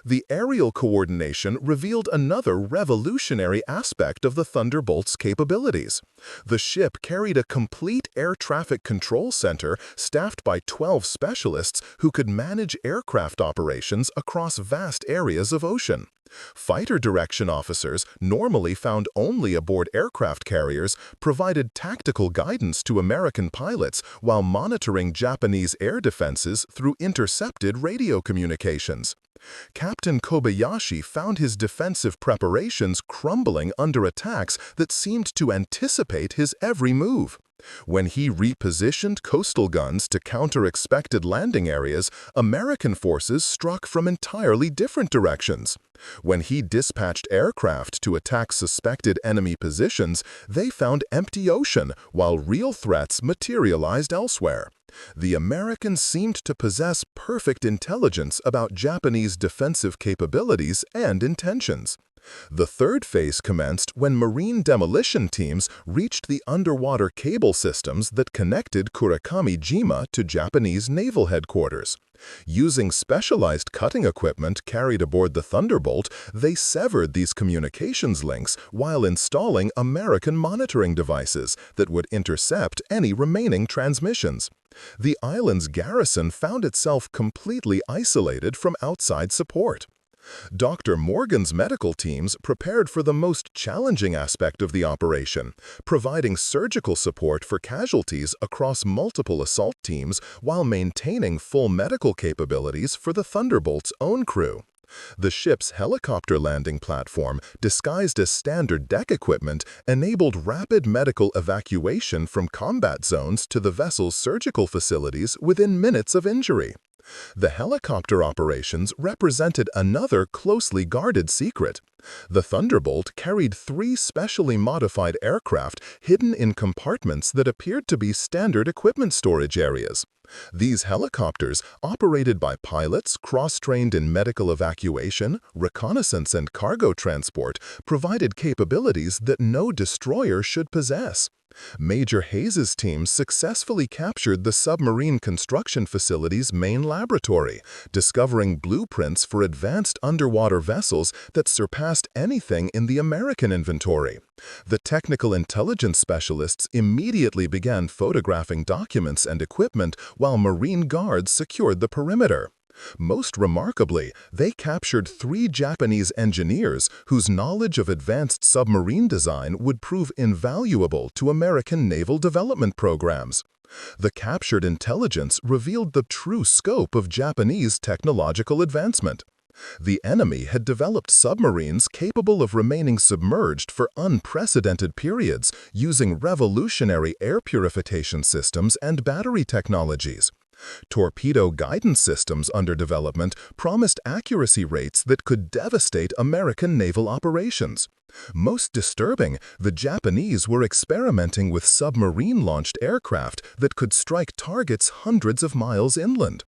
The aerial coordination revealed another revolutionary aspect of the Thunderbolt's capabilities. The ship carried a complete air traffic control center staffed by 12 specialists who could manage aircraft operations across vast areas of ocean. Fighter direction officers, normally found only aboard aircraft carriers, provided tactical guidance to American pilots while monitoring Japanese air defenses through intercepted radio communications. Captain Kobayashi found his defensive preparations crumbling under attacks that seemed to anticipate his every move. When he repositioned coastal guns to counter expected landing areas, American forces struck from entirely different directions. When he dispatched aircraft to attack suspected enemy positions, they found empty ocean, while real threats materialized elsewhere. The Americans seemed to possess perfect intelligence about Japanese defensive capabilities and intentions. The third phase commenced when marine demolition teams reached the underwater cable systems that connected Kurakami-jima to Japanese naval headquarters. Using specialized cutting equipment carried aboard the Thunderbolt, they severed these communications links while installing American monitoring devices that would intercept any remaining transmissions. The island's garrison found itself completely isolated from outside support. Dr. Morgan's medical teams prepared for the most challenging aspect of the operation, providing surgical support for casualties across multiple assault teams while maintaining full medical capabilities for the Thunderbolt's own crew. The ship's helicopter landing platform, disguised as standard deck equipment, enabled rapid medical evacuation from combat zones to the vessel's surgical facilities within minutes of injury. The helicopter operations represented another closely guarded secret. The Thunderbolt carried 3 specially modified aircraft hidden in compartments that appeared to be standard equipment storage areas. These helicopters, operated by pilots cross-trained in medical evacuation, reconnaissance, and cargo transport, provided capabilities that no destroyer should possess. Major Hayes's team successfully captured the submarine construction facility's main laboratory, discovering blueprints for advanced underwater vessels that surpassed anything in the American inventory. The technical intelligence specialists immediately began photographing documents and equipment while Marine guards secured the perimeter. Most remarkably, they captured 3 Japanese engineers whose knowledge of advanced submarine design would prove invaluable to American naval development programs. The captured intelligence revealed the true scope of Japanese technological advancement. The enemy had developed submarines capable of remaining submerged for unprecedented periods using revolutionary air purification systems and battery technologies. Torpedo guidance systems under development promised accuracy rates that could devastate American naval operations. Most disturbing, the Japanese were experimenting with submarine-launched aircraft that could strike targets hundreds of miles inland.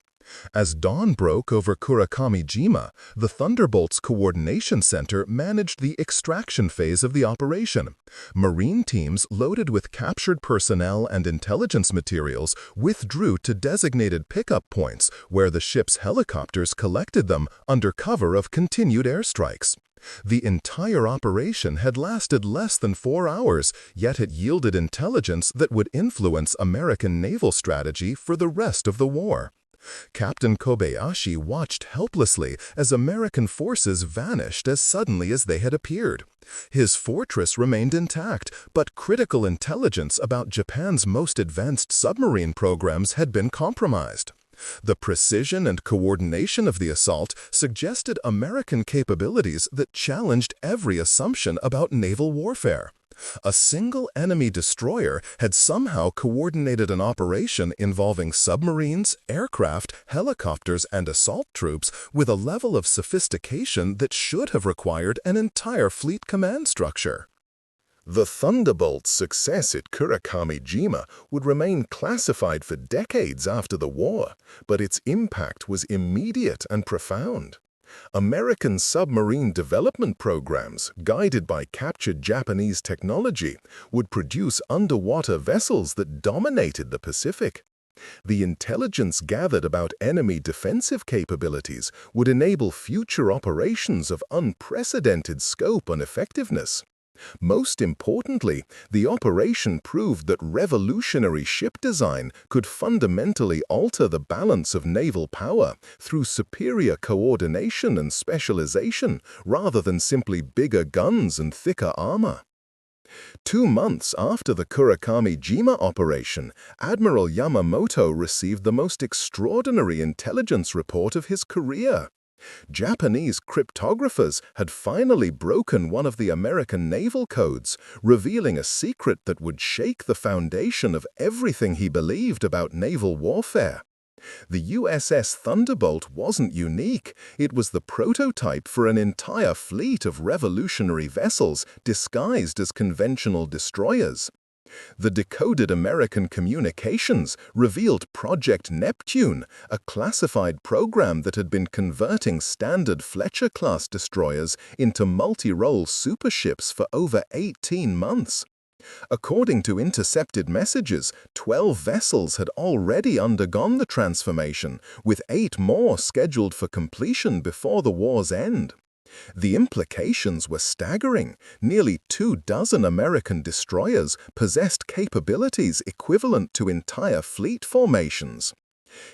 As dawn broke over Kurakami-jima, the Thunderbolt's coordination center managed the extraction phase of the operation. Marine teams loaded with captured personnel and intelligence materials withdrew to designated pickup points where the ship's helicopters collected them under cover of continued airstrikes. The entire operation had lasted less than 4 hours, yet it yielded intelligence that would influence American naval strategy for the rest of the war. Captain Kobayashi watched helplessly as American forces vanished as suddenly as they had appeared. His fortress remained intact, but critical intelligence about Japan's most advanced submarine programs had been compromised. The precision and coordination of the assault suggested American capabilities that challenged every assumption about naval warfare. A single enemy destroyer had somehow coordinated an operation involving submarines, aircraft, helicopters, and assault troops with a level of sophistication that should have required an entire fleet command structure. The Thunderbolt's success at Kurakami-jima would remain classified for decades after the war, but its impact was immediate and profound. American submarine development programs, guided by captured Japanese technology, would produce underwater vessels that dominated the Pacific. The intelligence gathered about enemy defensive capabilities would enable future operations of unprecedented scope and effectiveness. Most importantly, the operation proved that revolutionary ship design could fundamentally alter the balance of naval power through superior coordination and specialization rather than simply bigger guns and thicker armor. 2 months after the Kurakami-jima operation, Admiral Yamamoto received the most extraordinary intelligence report of his career. Japanese cryptographers had finally broken one of the American naval codes, revealing a secret that would shake the foundation of everything he believed about naval warfare. The USS Thunderbolt wasn't unique. It was the prototype for an entire fleet of revolutionary vessels disguised as conventional destroyers. The decoded American communications revealed Project Neptune, a classified program that had been converting standard Fletcher-class destroyers into multi-role superships for over 18 months. According to intercepted messages, 12 vessels had already undergone the transformation, with 8 more scheduled for completion before the war's end. The implications were staggering. Nearly 24 American destroyers possessed capabilities equivalent to entire fleet formations.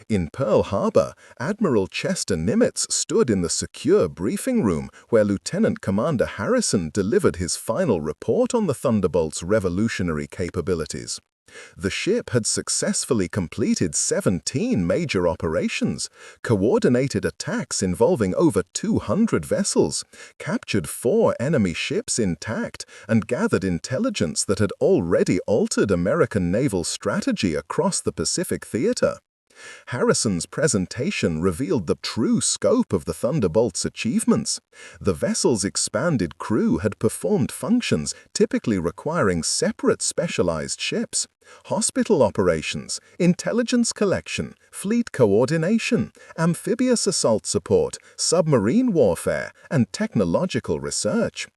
In Pearl Harbor, Admiral Chester Nimitz stood in the secure briefing room where Lieutenant Commander Harrison delivered his final report on the Thunderbolt's revolutionary capabilities. The ship had successfully completed 17 major operations, coordinated attacks involving over 200 vessels, captured 4 enemy ships intact, and gathered intelligence that had already altered American naval strategy across the Pacific theater. Harrison's presentation revealed the true scope of the Thunderbolt's achievements. The vessel's expanded crew had performed functions typically requiring separate specialized ships: hospital operations, intelligence collection, fleet coordination, amphibious assault support, submarine warfare, and technological research.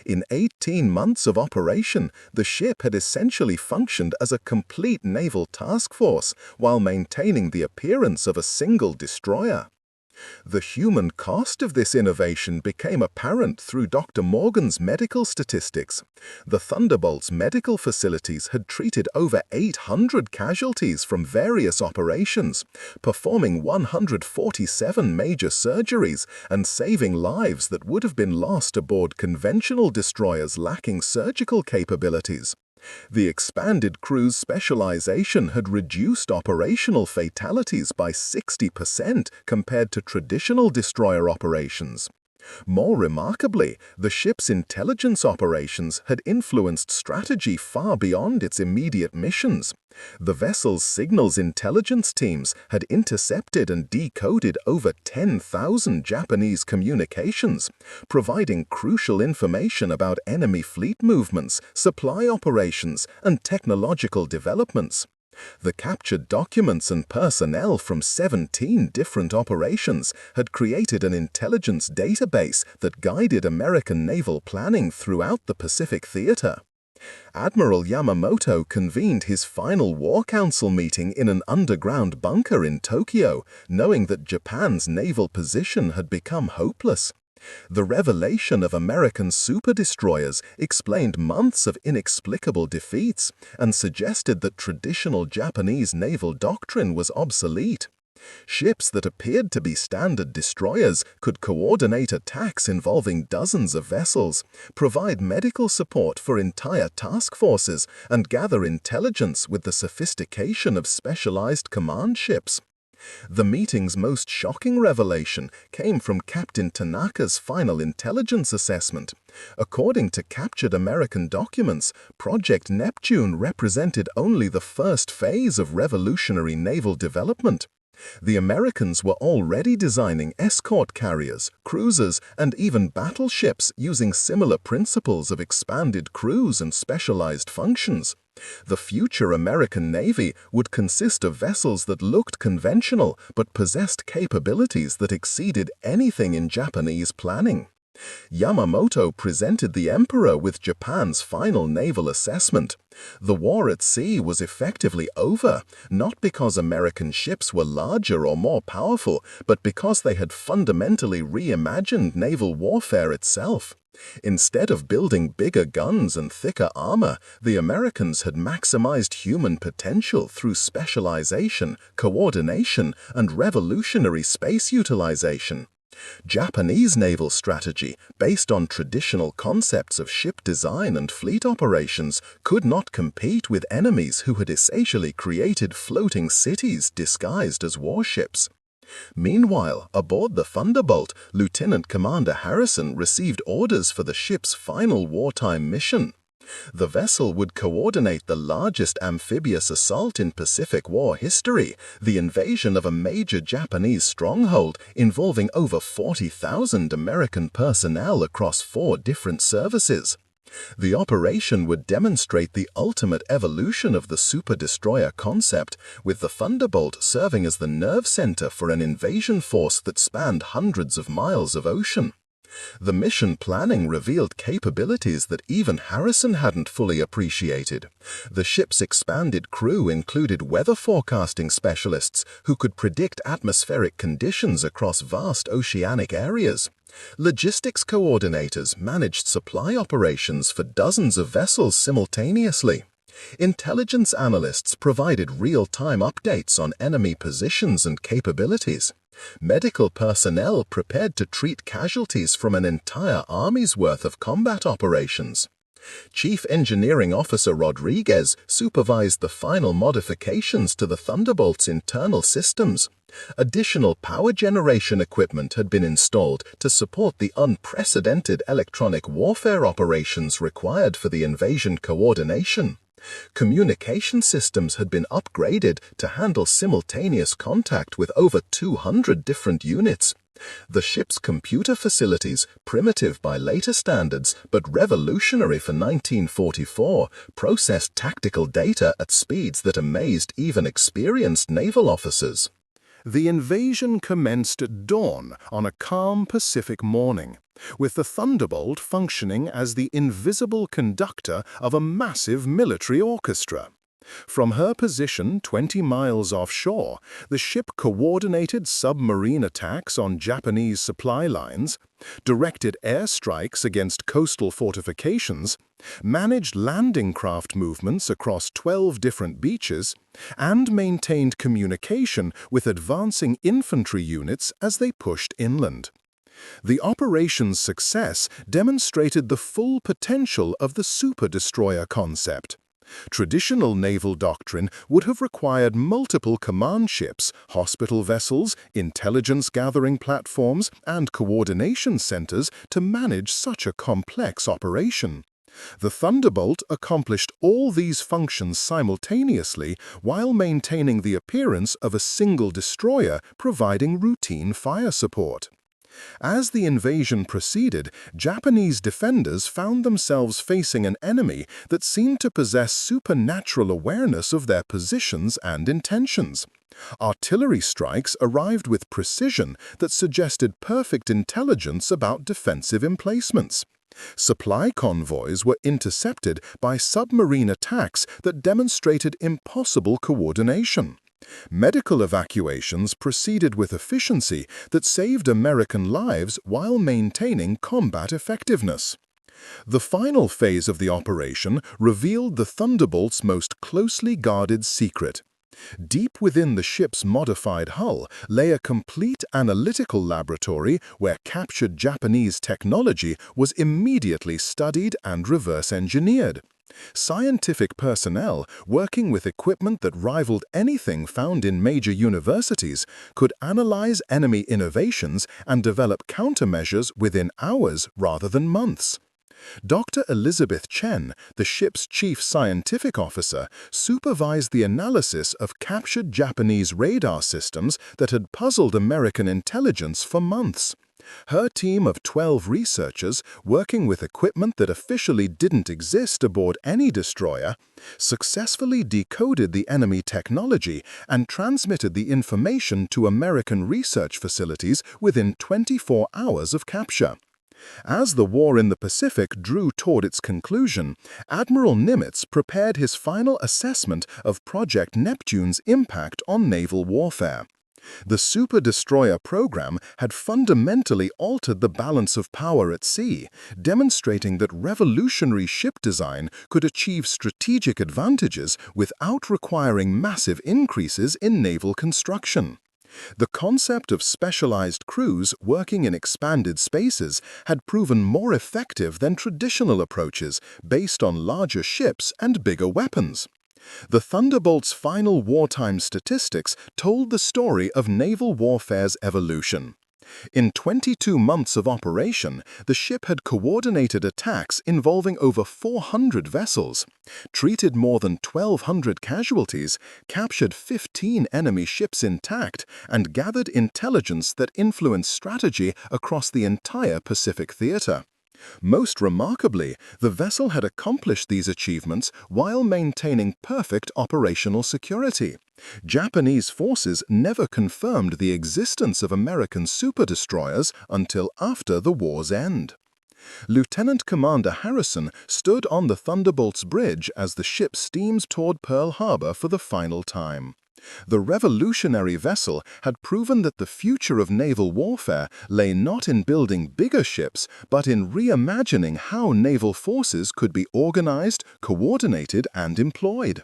In 18 months of operation, the ship had essentially functioned as a complete naval task force while maintaining the appearance of a single destroyer. The human cost of this innovation became apparent through Dr. Morgan's medical statistics. The Thunderbolt's medical facilities had treated over 800 casualties from various operations, performing 147 major surgeries and saving lives that would have been lost aboard conventional destroyers lacking surgical capabilities. The expanded crew's specialization had reduced operational fatalities by 60% compared to traditional destroyer operations. More remarkably, the ship's intelligence operations had influenced strategy far beyond its immediate missions. The vessel's signals intelligence teams had intercepted and decoded over 10,000 Japanese communications, providing crucial information about enemy fleet movements, supply operations, and technological developments. The captured documents and personnel from 17 different operations had created an intelligence database that guided American naval planning throughout the Pacific theater. Admiral Yamamoto convened his final War Council meeting in an underground bunker in Tokyo, knowing that Japan's naval position had become hopeless. The revelation of American superdestroyers explained months of inexplicable defeats and suggested that traditional Japanese naval doctrine was obsolete. Ships that appeared to be standard destroyers could coordinate attacks involving dozens of vessels, provide medical support for entire task forces, and gather intelligence with the sophistication of specialized command ships. The meeting's most shocking revelation came from Captain Tanaka's final intelligence assessment. According to captured American documents, Project Neptune represented only the first phase of revolutionary naval development. The Americans were already designing escort carriers, cruisers, and even battleships using similar principles of expanded crews and specialized functions. The future American Navy would consist of vessels that looked conventional but possessed capabilities that exceeded anything in Japanese planning. Yamamoto presented the emperor with Japan's final naval assessment. The war at sea was effectively over, not because American ships were larger or more powerful, but because they had fundamentally reimagined naval warfare itself. Instead of building bigger guns and thicker armor, the Americans had maximized human potential through specialization, coordination, and revolutionary space utilization. Japanese naval strategy, based on traditional concepts of ship design and fleet operations, could not compete with enemies who had essentially created floating cities disguised as warships. Meanwhile, aboard the Thunderbolt, Lieutenant Commander Harrison received orders for the ship's final wartime mission. The vessel would coordinate the largest amphibious assault in Pacific War history, the invasion of a major Japanese stronghold involving over 40,000 American personnel across 4 different services. The operation would demonstrate the ultimate evolution of the super-destroyer concept, with the Thunderbolt serving as the nerve center for an invasion force that spanned hundreds of miles of ocean. The mission planning revealed capabilities that even Harrison hadn't fully appreciated. The ship's expanded crew included weather forecasting specialists who could predict atmospheric conditions across vast oceanic areas. Logistics coordinators managed supply operations for dozens of vessels simultaneously. Intelligence analysts provided real-time updates on enemy positions and capabilities. Medical personnel prepared to treat casualties from an entire army's worth of combat operations. Chief Engineering Officer Rodriguez supervised the final modifications to the Thunderbolt's internal systems. Additional power generation equipment had been installed to support the unprecedented electronic warfare operations required for the invasion coordination. Communication systems had been upgraded to handle simultaneous contact with over 200 different units. The ship's computer facilities, primitive by later standards but revolutionary for 1944, processed tactical data at speeds that amazed even experienced naval officers. The invasion commenced at dawn on a calm Pacific morning, with the Thunderbolt functioning as the invisible conductor of a massive military orchestra. From her position 20 miles offshore, the ship coordinated submarine attacks on Japanese supply lines, directed airstrikes against coastal fortifications, managed landing craft movements across 12 different beaches, and maintained communication with advancing infantry units as they pushed inland. The operation's success demonstrated the full potential of the super-destroyer concept. Traditional naval doctrine would have required multiple command ships, hospital vessels, intelligence-gathering platforms, and coordination centers to manage such a complex operation. The Thunderbolt accomplished all these functions simultaneously while maintaining the appearance of a single destroyer providing routine fire support. As the invasion proceeded, Japanese defenders found themselves facing an enemy that seemed to possess supernatural awareness of their positions and intentions. Artillery strikes arrived with precision that suggested perfect intelligence about defensive emplacements. Supply convoys were intercepted by submarine attacks that demonstrated impossible coordination. Medical evacuations proceeded with efficiency that saved American lives while maintaining combat effectiveness. The final phase of the operation revealed the Thunderbolt's most closely guarded secret. Deep within the ship's modified hull lay a complete analytical laboratory where captured Japanese technology was immediately studied and reverse-engineered. Scientific personnel, working with equipment that rivaled anything found in major universities, could analyze enemy innovations and develop countermeasures within hours rather than months. Dr. Elizabeth Chen, the ship's chief scientific officer, supervised the analysis of captured Japanese radar systems that had puzzled American intelligence for months. Her team of 12 researchers, working with equipment that officially didn't exist aboard any destroyer, successfully decoded the enemy technology and transmitted the information to American research facilities within 24 hours of capture. As the war in the Pacific drew toward its conclusion, Admiral Nimitz prepared his final assessment of Project Neptune's impact on naval warfare. The super destroyer program had fundamentally altered the balance of power at sea, demonstrating that revolutionary ship design could achieve strategic advantages without requiring massive increases in naval construction. The concept of specialized crews working in expanded spaces had proven more effective than traditional approaches based on larger ships and bigger weapons. The Thunderbolt's final wartime statistics told the story of naval warfare's evolution. In 22 months of operation, the ship had coordinated attacks involving over 400 vessels, treated more than 1,200 casualties, captured 15 enemy ships intact, and gathered intelligence that influenced strategy across the entire Pacific theater. Most remarkably, the vessel had accomplished these achievements while maintaining perfect operational security. Japanese forces never confirmed the existence of American superdestroyers until after the war's end. Lieutenant Commander Harrison stood on the Thunderbolt's bridge as the ship steamed toward Pearl Harbor for the final time. The revolutionary vessel had proven that the future of naval warfare lay not in building bigger ships, but in reimagining how naval forces could be organized, coordinated, and employed.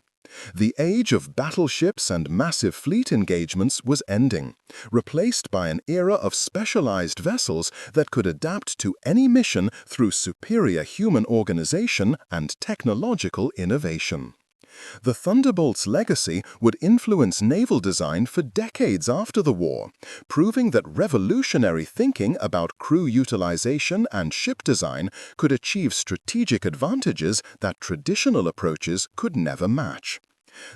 The age of battleships and massive fleet engagements was ending, replaced by an era of specialized vessels that could adapt to any mission through superior human organization and technological innovation. The Thunderbolt's legacy would influence naval design for decades after the war, proving that revolutionary thinking about crew utilization and ship design could achieve strategic advantages that traditional approaches could never match.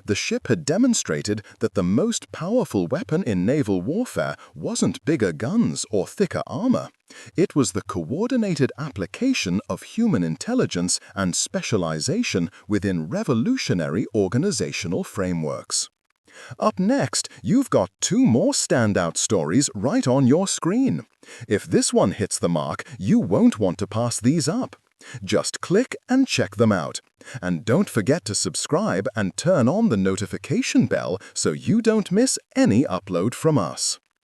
The ship had demonstrated that the most powerful weapon in naval warfare wasn't bigger guns or thicker armor. It was the coordinated application of human intelligence and specialization within revolutionary organizational frameworks. Up next, you've got 2 more standout stories right on your screen. If this one hits the mark, you won't want to pass these up. Just click and check them out. And don't forget to subscribe and turn on the notification bell so you don't miss any upload from us.